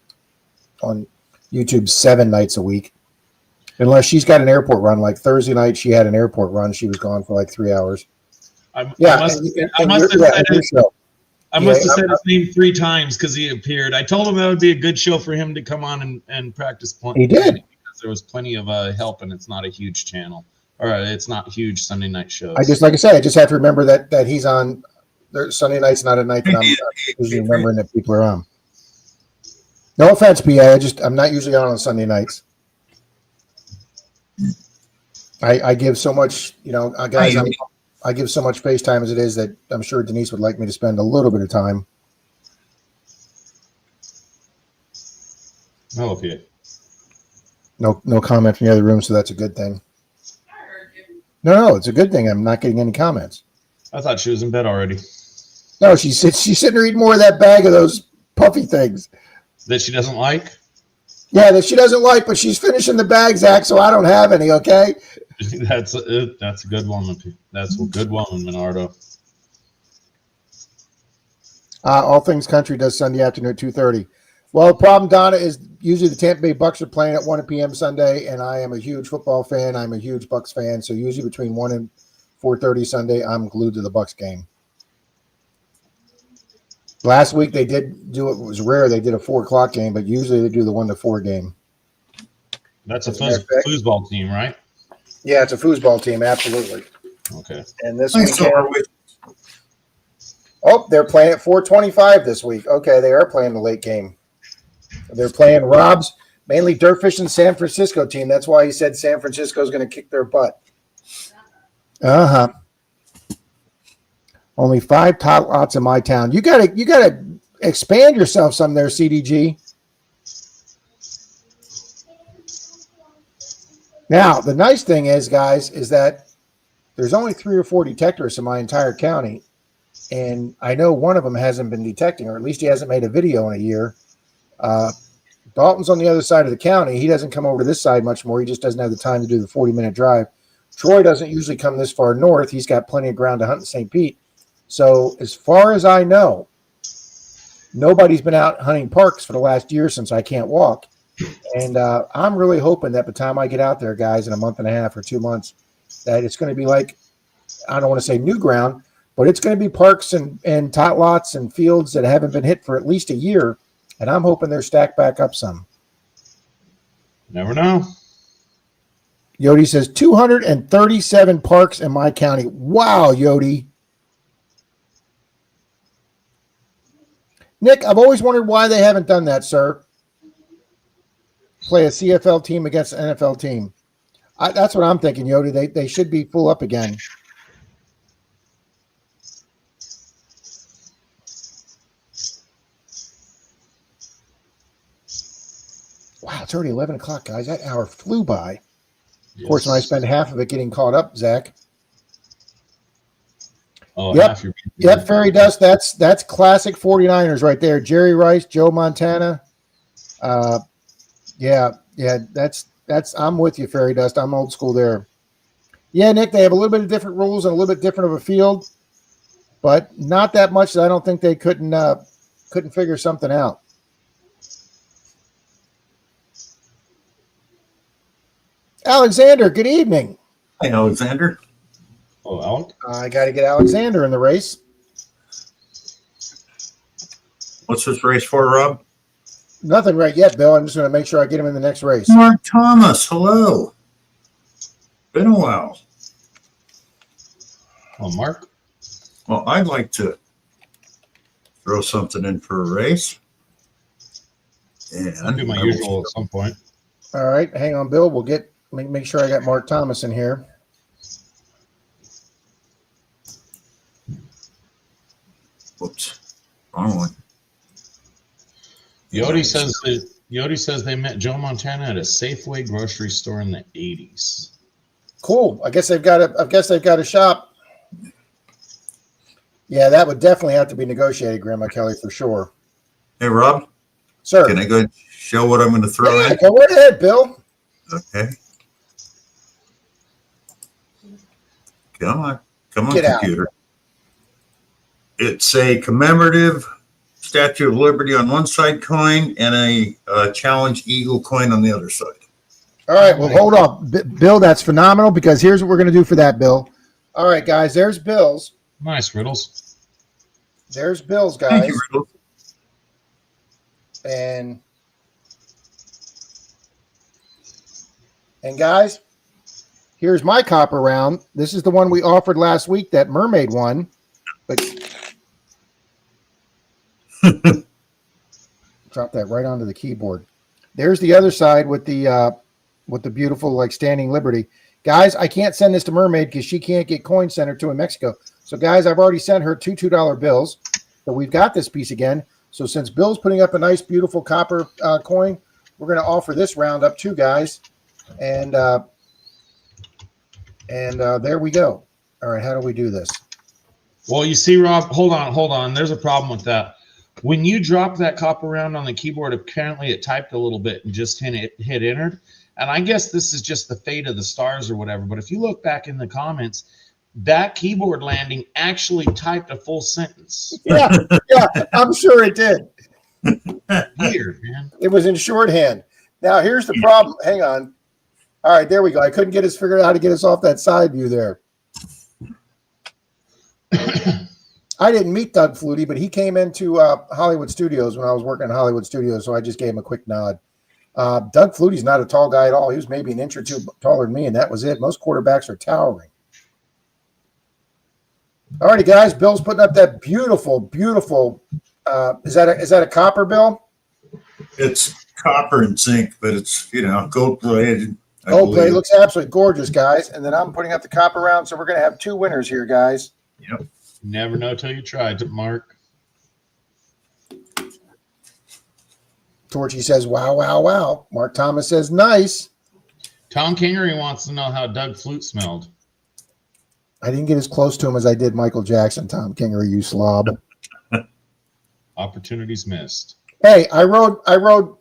YouTube 7 nights a week, unless she's got an airport run. Like Thursday night, she had an airport run. She was gone for like 3 hours. I must have said his name 3 times because he appeared. I told him that would be a good show for him to come on and practice. He did. Because there was plenty of help, and it's not a huge channel. Or it's not huge Sunday night shows. I just have to remember that he's on. Sunday night's not a night that I'm usually remembering that people are on. No offense, PA. I'm not usually on Sunday nights. I give so much, guys. I give so much FaceTime as it is that I'm sure Denise would like me to spend a little bit of time. I love you. No comment from the other room, so that's a good thing. No, it's a good thing. I'm not getting any comments. I thought she was in bed already. No, she's sitting there eating more of that bag of those puffy things. That she doesn't like? Yeah, that she doesn't like, but she's finishing the bag, Zach, so I don't have any, okay? That's a good woman. That's a good woman, Menardo. All Things Country does Sunday afternoon at 2:30. Well, the problem, Donna, is usually the Tampa Bay Bucks are playing at 1 p.m. Sunday, and I am a huge football fan. I'm a huge Bucks fan, so usually between 1 and 4:30 Sunday, I'm glued to the Bucks game. Last week they did do it. It was rare they did a 4 o'clock game, but usually they do the 1 to 4 game. That's a foosball team, right? Yeah, it's a foosball team, absolutely. Okay. And this weekend, they're playing at 4:25 this week. Okay, they are playing the late game. They're playing Rob's mainly Dirtfish and San Francisco team. That's why he said San Francisco is going to kick their butt. Only 5 tot lots in my town. You gotta expand yourself some there, CDG. Now, the nice thing is, guys, is that there's only 3 or 4 detectors in my entire county, and I know one of them hasn't been detecting, or at least he hasn't made a video in a year. Dalton's on the other side of the county. He doesn't come over to this side much more. He just doesn't have the time to do the 40-minute drive. Troy doesn't usually come this far north. He's got plenty of ground to hunt in St. Pete. So as far as I know, nobody's been out hunting parks for the last year since I can't walk. And I'm really hoping that by the time I get out there, guys, in a month and a half or 2 months, that it's going to be like, I don't want to say new ground, but it's going to be parks and tot lots and fields that haven't been hit for at least a year. And I'm hoping they're stacked back up some. Never know. Yodi says 237 parks in my county. Wow, Yodi. Nick, I've always wondered why they haven't done that, sir. Play a CFL team against an NFL team. That's what I'm thinking, Yodi. They should be full up again. Wow, it's already 11 o'clock, guys. That hour flew by. Of course, when I spend half of it getting caught up, Zach. Oh, Yep. half your Yep, Fairy Dust. That's classic 49ers right there. Jerry Rice, Joe Montana. Yeah. That's I'm with you, Fairy Dust. I'm old school there. Yeah, Nick, they have a little bit of different rules and a little bit different of a field, but not that much that I don't think they couldn't figure something out. Alexander, good evening. Hi, Alexander. Oh, Alec? I got to get Alexander in the race. What's this race for, Rob? Nothing right yet, Bill. I'm just going to make sure I get him in the next race. Mark Thomas, hello. Been a while. Oh, Mark? Well, I'd like to throw something in for a race. And I'll do my usual at some point. All right, hang on, Bill. We'll make sure I got Mark Thomas in here. Whoops, wrong one. Yodi says they met Joe Montana at a Safeway grocery store in the 80s. Cool. I guess they've got a shop. Yeah, that would definitely have to be negotiated, Grandma Kelly, for sure. Hey, Rob, Sir. can I go show what I'm going to throw Yeah, in? go right ahead, Bill. Okay. Come on, Get out. computer. It's a commemorative Statue of Liberty on one side coin and a challenge eagle coin on the other side. All right, well, hold on. Bill, that's phenomenal because here's what we're going to do for that, Bill. All right, guys, there's Bill's. Nice, Riddles. There's Bill's, guys. Thank you, Riddle. And guys, here's my copper round. This is the one we offered last week, that mermaid one. But drop that right onto the keyboard. There's the other side with the beautiful like standing Liberty. Guys, I can't send this to Mermaid because she can't get coins sent her to in Mexico. So guys, I've already sent her two $2 bills. So we've got this piece again. So since Bill's putting up a nice, beautiful copper coin, we're going to offer this round up too, guys. And there we go. All right, how do we do this? Well, you see, Rob, hold on. There's a problem with that. When you drop that copper round on the keyboard, apparently it typed a little bit and just hit entered. And I guess this is just the fate of the stars or whatever. But if you look back in the comments, that keyboard landing actually typed a full sentence. Yeah, I'm sure it did. Weird, man. It was in shorthand. Now, here's the problem. Hang on. All right, there we go. I couldn't get us figured out how to get us off that side view there. I didn't meet Doug Flutie, but he came into Hollywood Studios when I was working at Hollywood Studios, so I just gave him a quick nod. Doug Flutie's not a tall guy at all. He was maybe an inch or two taller than me, and that was it. Most quarterbacks are towering. All righty, guys. Bill's putting up that beautiful, beautiful. Is that a copper, Bill? It's copper and zinc, but it's gold plated. Gold plate looks absolutely gorgeous, guys. And then I'm putting up the copper round, so we're going to have two winners here, guys. Yep. Never know till you try, Mark. Torchy says, wow, wow, wow. Mark Thomas says, nice. Tom Kingery wants to know how Doug Flute smelled. I didn't get as close to him as I did Michael Jackson, Tom Kingery, you slob. Opportunities missed. Hey, I rode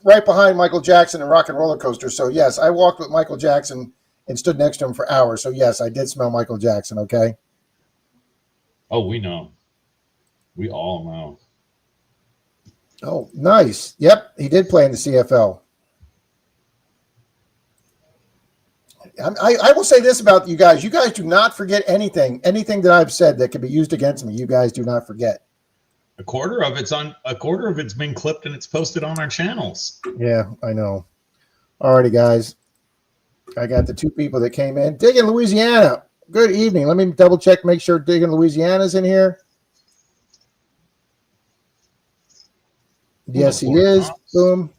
right behind Michael Jackson in Rock and Roller Coaster. So, yes, I walked with Michael Jackson and stood next to him for hours. So, yes, I did smell Michael Jackson, okay? Oh, we know. We all know. Oh, nice. Yep, he did play in the CFL. I will say this about you guys. You guys do not forget anything that I've said that could be used against me. You guys do not forget. A quarter of it's been clipped and it's posted on our channels. Yeah, I know. All righty, guys. I got the two people that came in. Dig in Louisiana. Good evening. Let me double check, make sure Dig in Louisiana's in here. Yes, he is. Boom.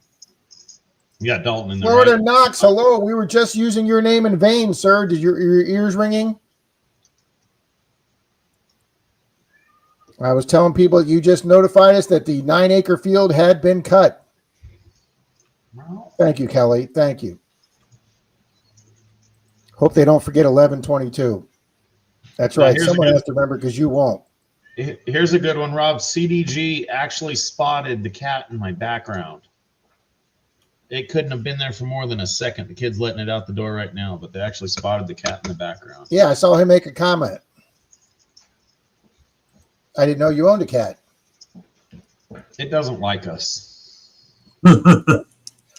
You got Dalton in there. Florida Right? Knox, hello. We were just using your name in vain, sir. Did your ears ringing? I was telling people you just notified us that the 9-acre field had been cut. No. Thank you, Kelly. Thank you. Hope they don't forget 1122. That's Now, right. here's a Someone good- has to remember because you won't. Here's a good one, Rob. CDG actually spotted the cat in my background. It couldn't have been there for more than a second. The kid's letting it out the door right now, but they actually spotted the cat in the background. Yeah, I saw him make a comment. I didn't know you owned a cat. It doesn't like us.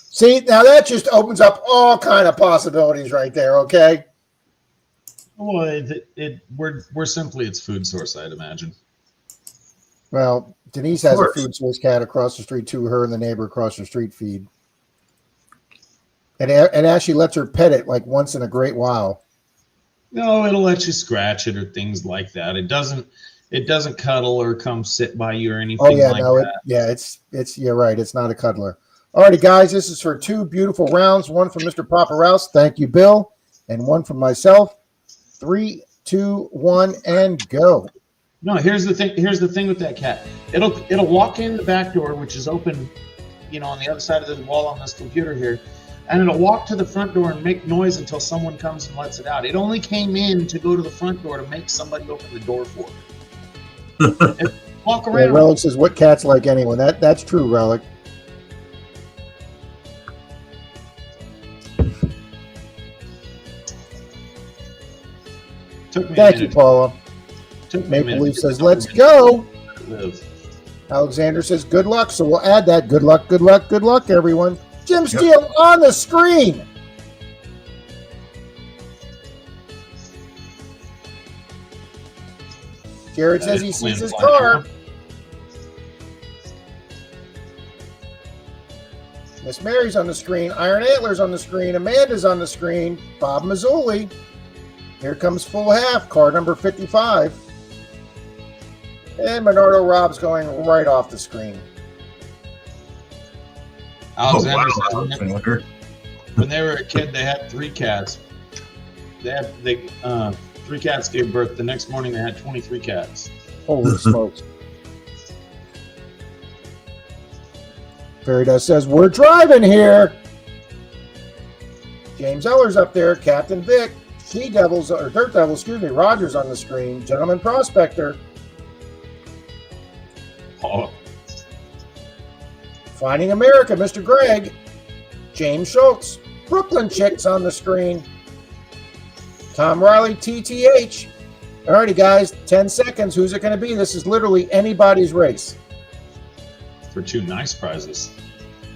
See, now that just opens up all kind of possibilities right there, okay? Well, we're simply its food source, I'd imagine. Well, Denise has a course. food source cat across the street too. Her and the neighbor across the street feed. And Ashley lets her pet it like once in a great while. No, it'll let you scratch it or things like that. It doesn't cuddle or come sit by you or anything. Oh yeah, like no, that. it's you're right. It's not a cuddler. Alrighty, guys, this is for 2 beautiful rounds. One from Mr. PAPAROUS. Thank you, Bill, and one from myself. 3, 2, 1, and go. No, here's the thing. Here's the thing with that cat. It'll walk in the back door, which is open, on the other side of the wall on this computer here, and it'll walk to the front door and make noise until someone comes and lets it out. It only came in to go to the front door to make somebody open the door for it. Walk Yeah, around. Relic says, "What cats like anyone?" That's true, Relic. Took me a Thank you, minute. Paula. Took me a Maple minute Leaf to says, get "Let's to go." live. Alexander says, "Good luck." So we'll add that. Good luck, good luck, good luck, everyone. Jim Steele on the screen. Jared says he sees his car. Miss Mary's on the screen. Iron Antler's on the screen. Amanda's on the screen. Bob Mazzoli. Here comes full half. Car number 55. And Menardo Rob's going right off the screen. Alexander says Alexander. when they were a kid, they had 3 cats. They 3 cats gave birth. The next morning, they had 23 cats. Holy smokes. Farida says, "We're driving here." James Eller's up there. Captain Vic. She Devils, or Dirt Devil, excuse me. Roger's on the screen. Gentleman Prospector. Oh, Finding America, Mr. Greg. James Schultz. Brooklyn Chicks on the screen. Tom Riley, TTH. Alrighty, guys, 10 seconds. Who's it going to be? This is literally anybody's race. for 2 nice prizes.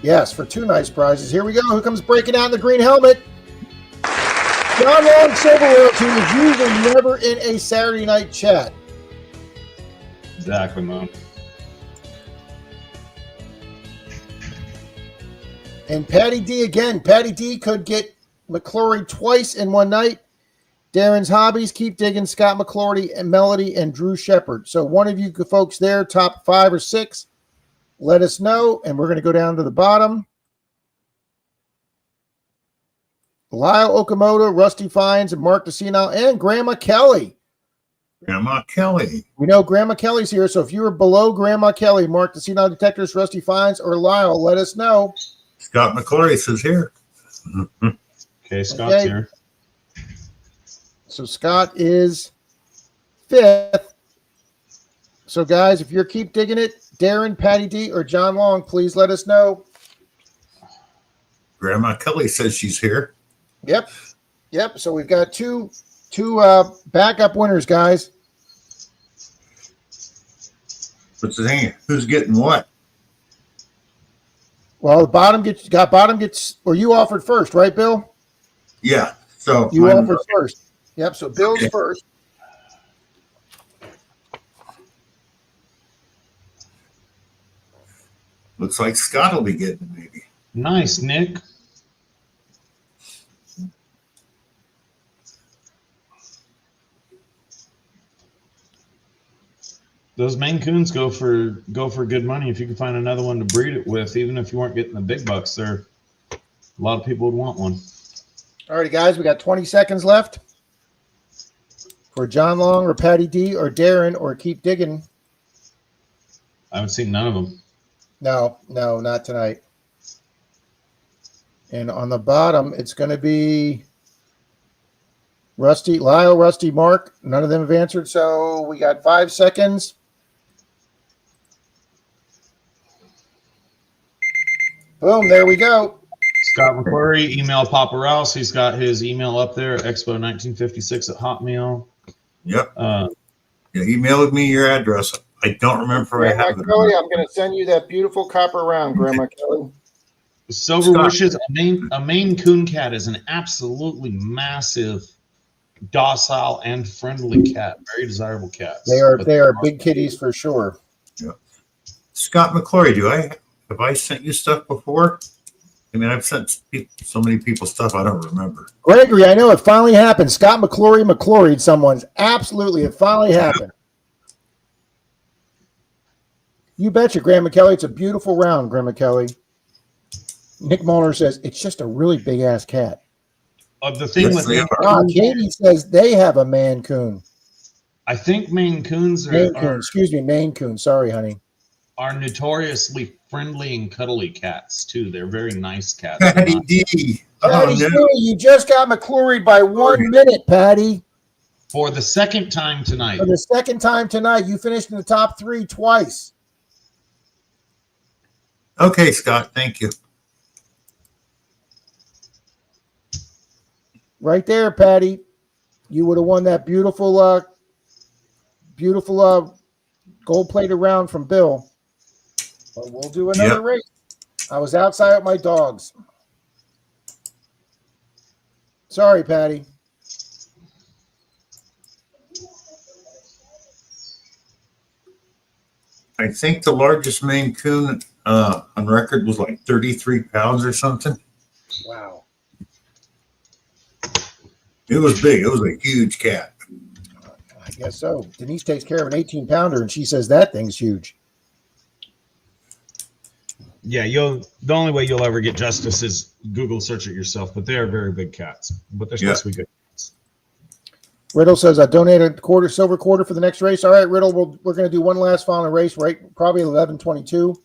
Yes, for 2 nice prizes. Here we go. Who comes breaking out in the green helmet? John Long Silverware, who is usually never in a Saturday night chat. Exactly, man. And Patty D again. Patty D could get McClory twice in one night. Darren's Hobbies, Keep Digging, Scott McClory, and Melody, and Drew Shepard. So one of you folks there, top 5 or 6, let us know. And we're going to go down to the bottom. Lyle Okamoto, Rusty Fines, and Mark DeCino, and Grandma Kelly. Grandma Kelly. We know Grandma Kelly's here, so if you were below Grandma Kelly, Mark DeCino Detectors, Rusty Fines, or Lyle, let us know. Scott McClory says here. Okay, Scott's Okay. here. So Scott is 5th. So guys, if you're Keep Digging It, Darren, Patty D, or John Long, please let us know. Grandma Kelly says she's here. Yep. So we've got two backup winners, guys. What's the thing? Who's getting what? Well, the bottom gets, or you offered first, right, Bill? Yeah. So You mine- offered first. Yep. So Bill's Okay. first. looks like Scott will be getting it, maybe. Nice, Nick. Those Maine Coons go for good money if you can find another one to breed it with. Even if you weren't getting the big bucks, there, a lot of people would want one. All righty, guys, we got 20 seconds left for John Long or Patty D or Darren or Keep Digging. I haven't seen none of them. No, not tonight. And on the bottom, it's going to be Rusty, Lyle, Rusty, Mark. None of them have answered, so we got 5 seconds. Boom, there we go. Scott McClurry, email Papa Rouse. He's got his email up there, expo1956 at Hotmail. Yep. Yeah, emailed me your address. I don't remember if I have it. Kelly, I'm going to send you that beautiful copper round, Grandma Kelly. Silver Wishes, a Maine Coon cat is an absolutely massive, docile, and friendly cat. Very desirable cats. They are big kitties for sure. Yeah. Scott McClory, have I sent you stuff before? I mean, I've sent so many people stuff I don't remember. Gregory, I know it finally happened. Scott McClory'd someone's. Absolutely, it finally happened. You betcha, Grandma Kelly. It's a beautiful round, Grandma Kelly. Nick Molnar says it's just a really big ass cat. The thing with Maine Katie says they have a Maine Coon. I think Maine Coons Maine Coon. Sorry, honey. Are notoriously friendly and cuddly cats too. They're very nice cats. Patty D. Patty D, you just got McClory by 1 minute, Patty. For the second time tonight. For the second time tonight, you finished in the top 3 twice. Okay, Scott. Thank you. Right there, Patty. You would have won that beautiful gold-plated round from Bill. But we'll do another race. I was outside with my dogs. Sorry, Patty. I think the largest Maine Coon on record was like 33 pounds or something. Wow. It was big. It was a huge cat. I guess so. Denise takes care of an 18-pounder, and she says that thing's huge. Yeah, the only way you'll ever get justice is Google search it yourself, but they are very big cats. But they're supposed to be good cats. Riddle says, I donated a silver quarter for the next race. All right, Riddle, we're going to do one last final race, right? Probably 11:22.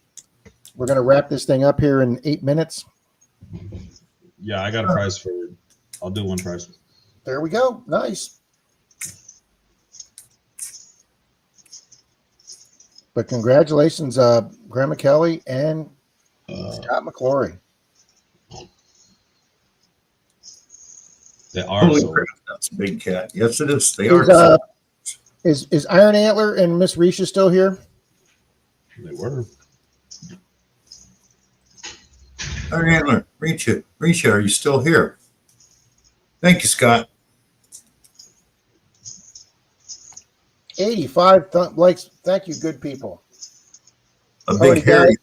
We're going to wrap this thing up here in 8 minutes. Yeah, I got a prize for you. I'll do one prize. There we go. Nice. But congratulations, Grandma Kelly and Scott McClory. They are Holy so crap, that's a big cat. Yes, it is. They are. Is Iron Antler and Miss Risha still here? They were. Iron Antler, Risha, are you still here? Thank you, Scott. 85 likes. Thank you, good people. A big hairy.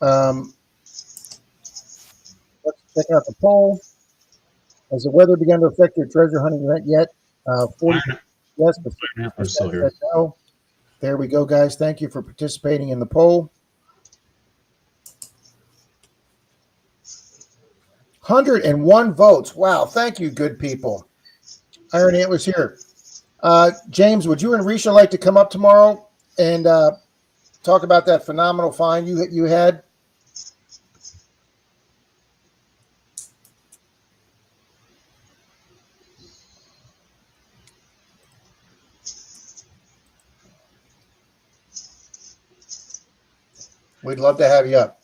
Let's check out the poll. Has the weather begun to affect your treasure hunting event yet? 40 yes, but still here. no. There we go, guys. Thank you for participating in the poll. 101 votes. Wow. Thank you, good people. Iron Antler's here. James, would you and Risha like to come up tomorrow and talk about that phenomenal find you had? We'd love to have you up.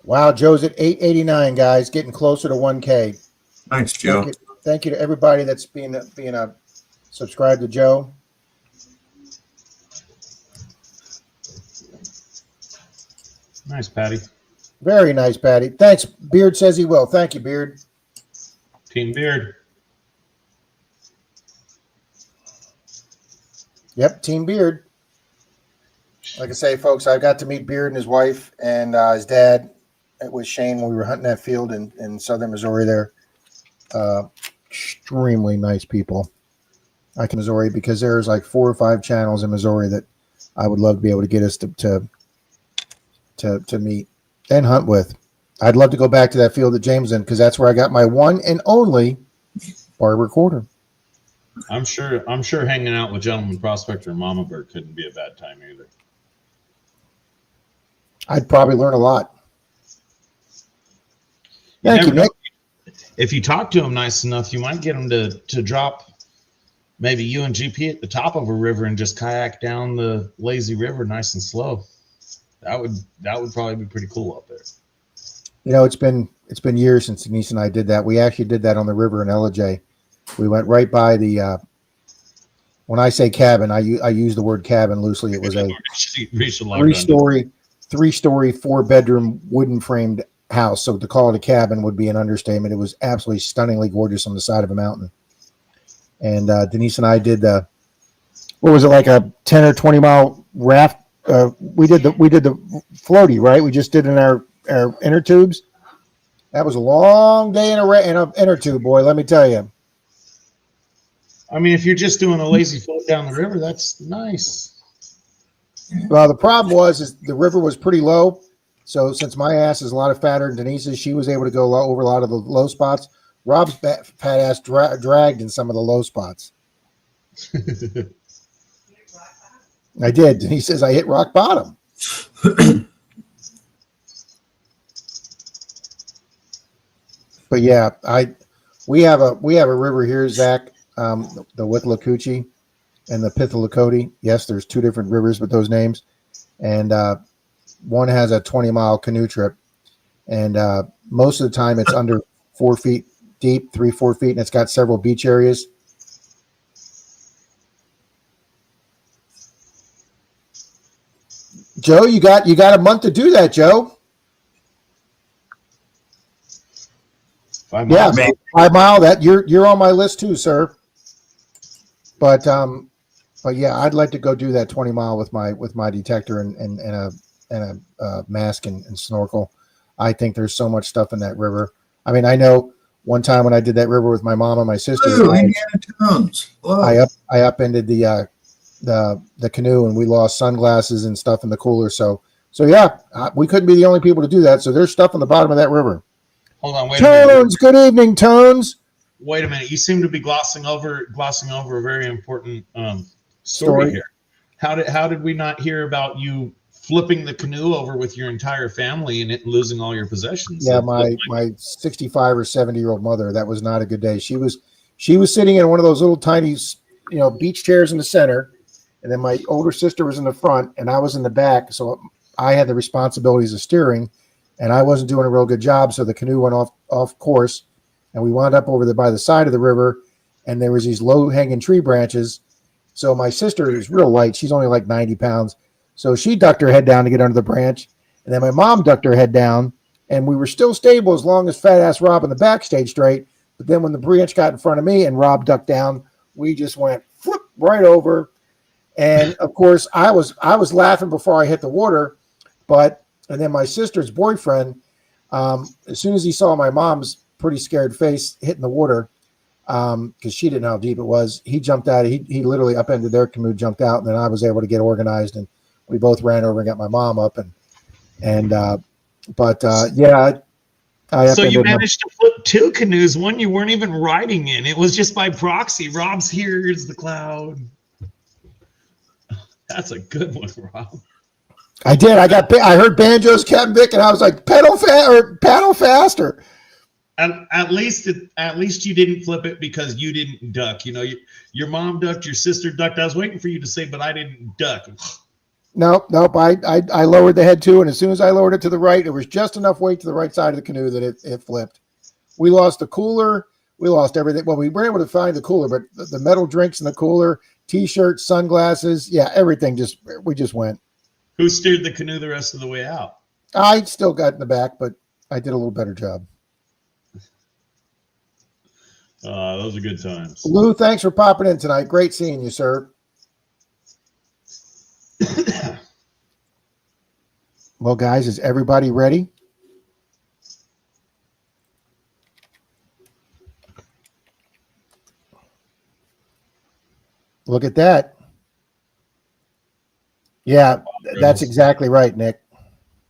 Wow, Joe's at 889, guys, getting closer to 1K. Thanks, Joe. Thank you to everybody that's being a subscribed to Joe. Nice, Patty. Very nice, Patty. Thanks. Beard says he will. Thank you, Beard. Team Beard. Yep, Team Beard. Like I say, folks, I got to meet Beard and his wife and his dad. It was Shane when we were hunting that field in southern Missouri there. Extremely nice people. I can Missouri because there's like 4 or 5 channels in Missouri that I would love to be able to get us to meet and hunt with. I'd love to go back to that field that James in because that's where I got my one and only Barber Quarter. I'm sure hanging out with Gentleman Prospector and Mama Bird couldn't be a bad time either. I'd probably learn a lot. Thank you, Nick. If you talk to him nice enough, you might get him to drop maybe you and GP at the top of a river and just kayak down the lazy river nice and slow. That would probably be pretty cool up there. You know, it's been years since Denise and I did that. We actually did that on the river in LJ. We went right by the. When I say cabin, I use the word cabin loosely. It was a three-story, 4-bedroom wooden framed house. So to call it a cabin would be an understatement. It was absolutely stunningly gorgeous on the side of a mountain. And Denise and I did what was it, like a 10 or 20 mile raft? We did the floaty, right? We just did in our inner tubes. That was a long day in a inner tube, boy. Let me tell you. I mean, if you're just doing a lazy float down the river, that's nice. Well, the problem is the river was pretty low. So since my ass is a lot fatter than Denise's, she was able to go over a lot of the low spots. Rob's fat ass dragged in some of the low spots. I did. Denise says I hit rock bottom. But yeah, we have a river here, Zach. The Withlacoochee and the Pithalakoti. Yes, there's two different rivers with those names, and one has a 20-mile canoe trip, and most of the time it's under 4 feet deep, 3-4 feet, and it's got several beach areas. Joe, you got a month to do that, Joe. 5 miles. Yeah, 5 mile. That you're on my list too, sir. But yeah, I'd like to go do that 20 mile with my detector and a mask and snorkel. I think there's so much stuff in that river. I mean, I know one time when I did that river with my mom and my sister, I upended the canoe and we lost sunglasses and stuff in the cooler. So yeah, we couldn't be the only people to do that. So there's stuff on the bottom of that river. Hold on, wait a minute. Tones, good evening, Tones. Wait a minute. You seem to be glossing over a very important story here. How did we not hear about you flipping the canoe over with your entire family and losing all your possessions? Yeah, my 65 or 70-year-old mother. That was not a good day. She was sitting in one of those little tiny, beach chairs in the center, and then my older sister was in the front, and I was in the back. So I had the responsibilities of steering, and I wasn't doing a real good job. So the canoe went off course, and we wound up over there by the side of the river, and there was these low-hanging tree branches. So my sister is real light. She's only like 90 pounds. So she ducked her head down to get under the branch. And then my mom ducked her head down. And we were still stable as long as fat-ass Rob in the back stayed straight. But then when the branch got in front of me and Rob ducked down, we just went flip right over. And, of course, I was laughing before I hit the water. And then my sister's boyfriend, as soon as he saw my mom's pretty scared face hitting the water, because she didn't know how deep it was, he jumped out. He literally upended their canoe, jumped out, and then I was able to get organized, and we both ran over and got my mom up, yeah. So you managed to flip 2 canoes, one you weren't even riding in. It was just by proxy. Rob's here is the cloud. That's a good one, Rob. I did. I heard banjos, Captain Vic, and I was like, paddle faster. At least you didn't flip it because you didn't duck. Your mom ducked, your sister ducked. I was waiting for you to say, but I didn't duck. Nope. I lowered the head too, and as soon as I lowered it to the right, it was just enough weight to the right side of the canoe that it flipped. We lost the cooler. We lost everything. Well, we were able to find the cooler, but the metal drinks in the cooler, T-shirts, sunglasses, yeah, everything we just went. Who steered the canoe the rest of the way out? I still got in the back, but I did a little better job. Those are good times. Lou, thanks for popping in tonight. Great seeing you, sir. Well, guys, is everybody ready? Look at that. Yeah, that's exactly right, Nick.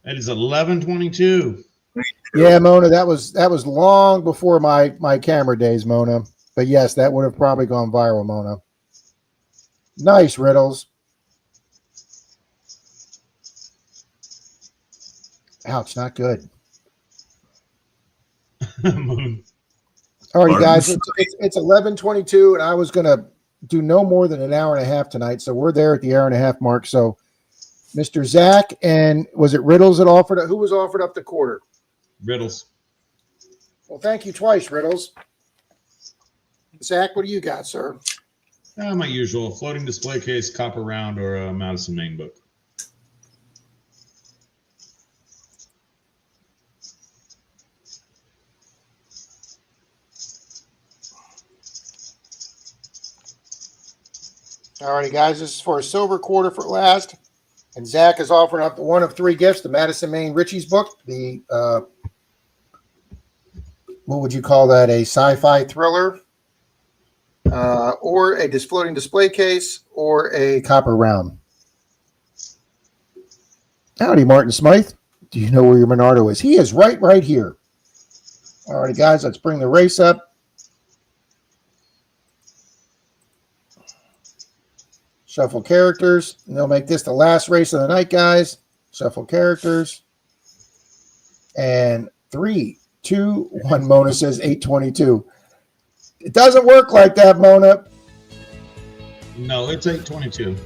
It is 11:22. Yeah, Mona, that was long before my camera days, Mona. But yes, that would have probably gone viral, Mona. Nice, Riddles. Ouch, not good. Moon. All right, Pardon? guys, it's 11:22, and I was going to do no more than an hour and a half tonight, so we're there at the hour and a half mark. So, Mr. Zach, and was it Riddles that offered it? Who was offered up the quarter? Riddles. Well, thank you twice, Riddles. Zach, what do you got, sir? My usual floating display case, copper round, or a Madison main book. All righty, guys, this is for a silver quarter for last. And Zach is offering up one of three gifts, the Madison Main Ritchie's book, the, what would you call that, a sci-fi thriller, or a floating display case, or a copper round. Howdy, Martin Smythe. Do you know where your Menardo is? He is right here. All righty, guys, let's bring the race up. Shuffle characters. And they'll make this the last race of the night, guys. Shuffle characters. And 3, 2, 1. Mona says 822. It doesn't work like that, Mona. No, it's 822.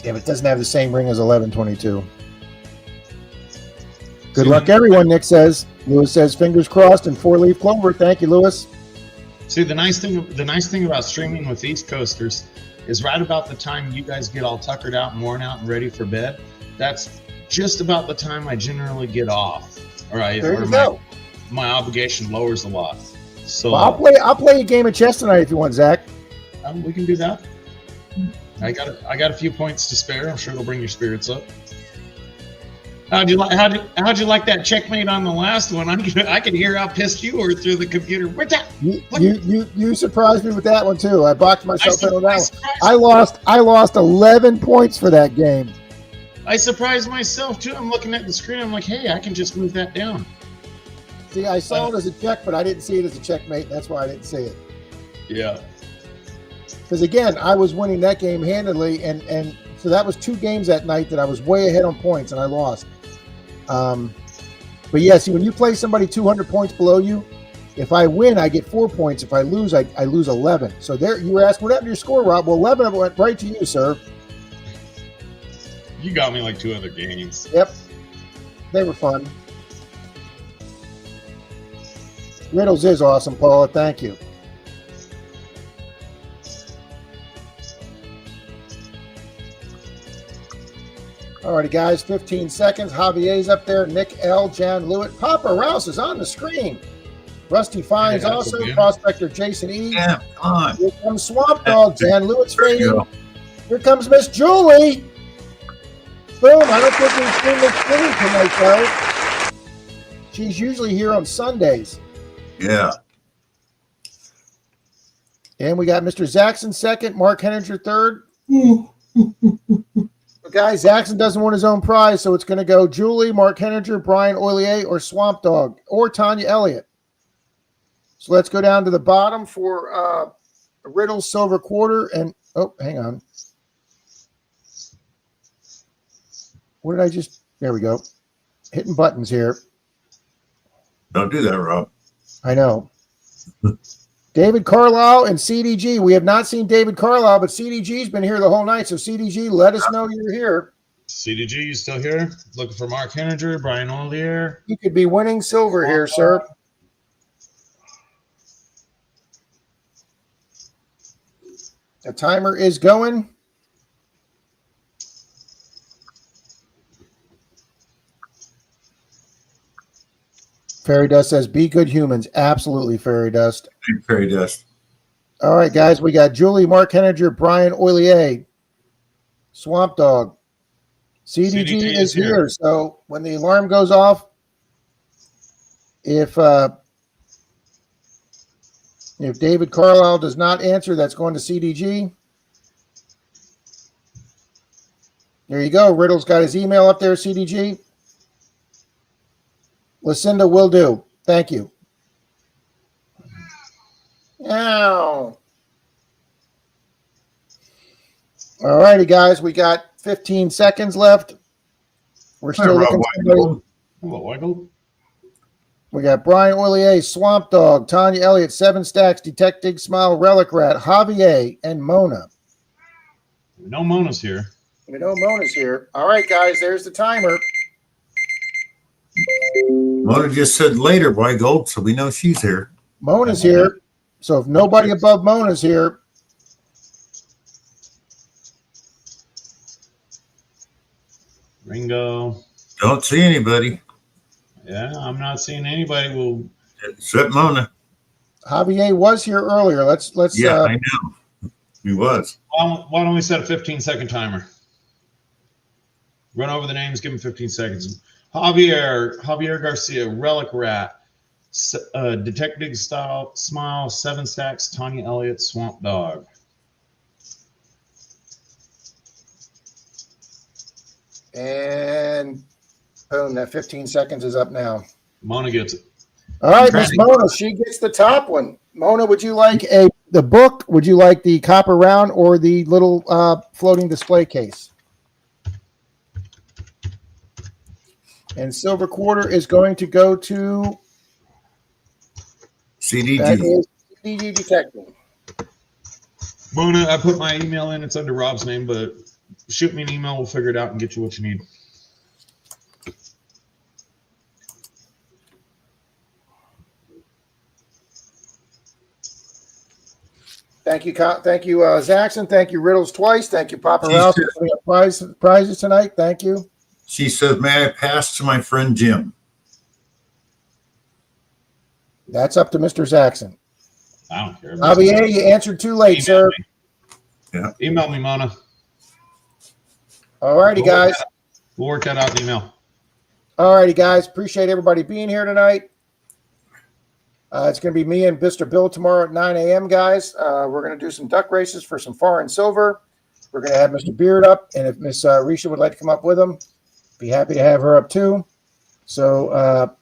Yeah, but it doesn't have the same ring as 1122. Good luck, everyone, Nick says. Lewis says, fingers crossed and 4-leaf clover. Thank you, Lewis. See, the nice thing about streaming with East Coasters is right about the time you guys get all tuckered out and worn out and ready for bed. That's just about the time I generally get off. My obligation lowers a lot. So well, I'll play a game of chess tonight if you want, Zach. We can do that. I got a few points to spare. I'm sure it'll bring your spirits up. How'd you like that checkmate on the last one? I could hear how pissed you were through the computer. You surprised me with that one too. I boxed myself in on that one. I lost 11 points for that game. I surprised myself too. I'm looking at the screen. I'm like, hey, I can just move that down. See, I saw it as a check, but I didn't see it as a checkmate. That's why I didn't see it. Yeah. Because again, I was winning that game handily, and so that was 2 games that night that I was way ahead on points, and I lost. But yeah, see, when you play somebody 200 points below you, if I win, I get 4 points. If I lose, I lose 11. So there, you were asking, what happened to your score, Rob? Well, 11 of it went right to you, sir. You got me like 2 other games. Yep. They were fun. Riddles is awesome, Paula. Thank you. All righty, guys, 15 seconds. Javier's up there. Nick L., Jan Lewitt. Papa Rouse is on the screen. Rusty Fines also. Prospector Jason E. Yeah, come on. Here comes Swamp Dog. Jan Lewitt's There you fading. go. Here comes Miss Julie. Boom. I don't think we've seen Miss Julie tonight, though. She's usually here on Sundays. Yeah. And we got Mr. Zaxon second, Mark Henninger third. Guys, Zaxon doesn't want his own prize, so it's going to go Julie, Mark Henninger, Brian Oilier, or Swamp Dog, or Tanya Elliott. So let's go down to the bottom for Riddle silver quarter. And, oh, hang on. What did I just, there we go. Hitting buttons here. Don't do that, Rob. I know. David Carlisle and CDG. We have not seen David Carlisle, but CDG's been here the whole night. So CDG, let us know you're here. CDG, you still here? Looking for Mark Henninger, Brian Ollier. You could be winning silver here, sir. The timer is going. Fairy Dust says, be good humans. Absolutely, Fairy Dust. Fairy Dust. All right, guys, we got Julie, Mark Henninger, Brian Oilier, Swamp Dog. CDG is here. So when the alarm goes off, if David Carlisle does not answer, that's going to CDG. There you go. Riddle's got his email up there, CDG. Lucinda will do. Thank you. Ow. All righty, guys. We got 15 seconds left. We're still Rob looking for somebody. Weingold. Hello, Wiggle. We got Brian Ollier, Swamp Dog, Tanya Elliott, Seven Stacks, Detective Smile, Relic Rat, Javier, and Mona. No Mona's here. We know Mona's here. All right, guys, there's the timer. Mona just said later, Weingold, so we know she's here. Mona's here. So if nobody above Mona's here, Ringo. Don't see anybody Yeah, I'm not seeing anybody. Will except Mona. Javier was here earlier. Let's Yeah, I know. He was. why don't we set a 15-second timer? Run over the names. Give him 15 seconds. Javier Garcia, Relic Rat, Detective Smile, Seven Stacks, Tanya Elliott, Swamp Dog. and boom, that 15 seconds is up now. Mona gets it. All right, Miss Mona, she gets the top one. Mona, would you like the book? Would you like the copper round or the little floating display case? And silver quarter is going to go to CDG. CDG Detective. Mona, I put my email in. It's under Rob's name, but shoot me an email. We'll figure it out and get you what you need. Thank you, Zaxxon. Thank you, Riddles twice. Thank you, Paparouse, for putting up prizes tonight. Thank you. She says, may I pass to my friend Jim? That's up to Mr. Zaxxon. I don't care. Javier, you answered too late, sir. Me. Yeah. Email me, Mona. All righty, guys. We'll work that out in the email. All righty, guys. Appreciate everybody being here tonight. It's going to be me and Mr. Bill tomorrow at 9 a.m., guys. We're going to do some duck races for some foreign silver. We're going to have Mr. Beard up, and if Miss Risha would like to come up with him, be happy to have her up too. So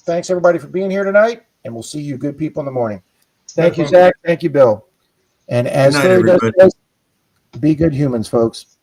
thanks, everybody, for being here tonight, and we'll see you good people in the morning. Thank you, Zach. Thank you, Bill. And as Terry does, be good humans, folks.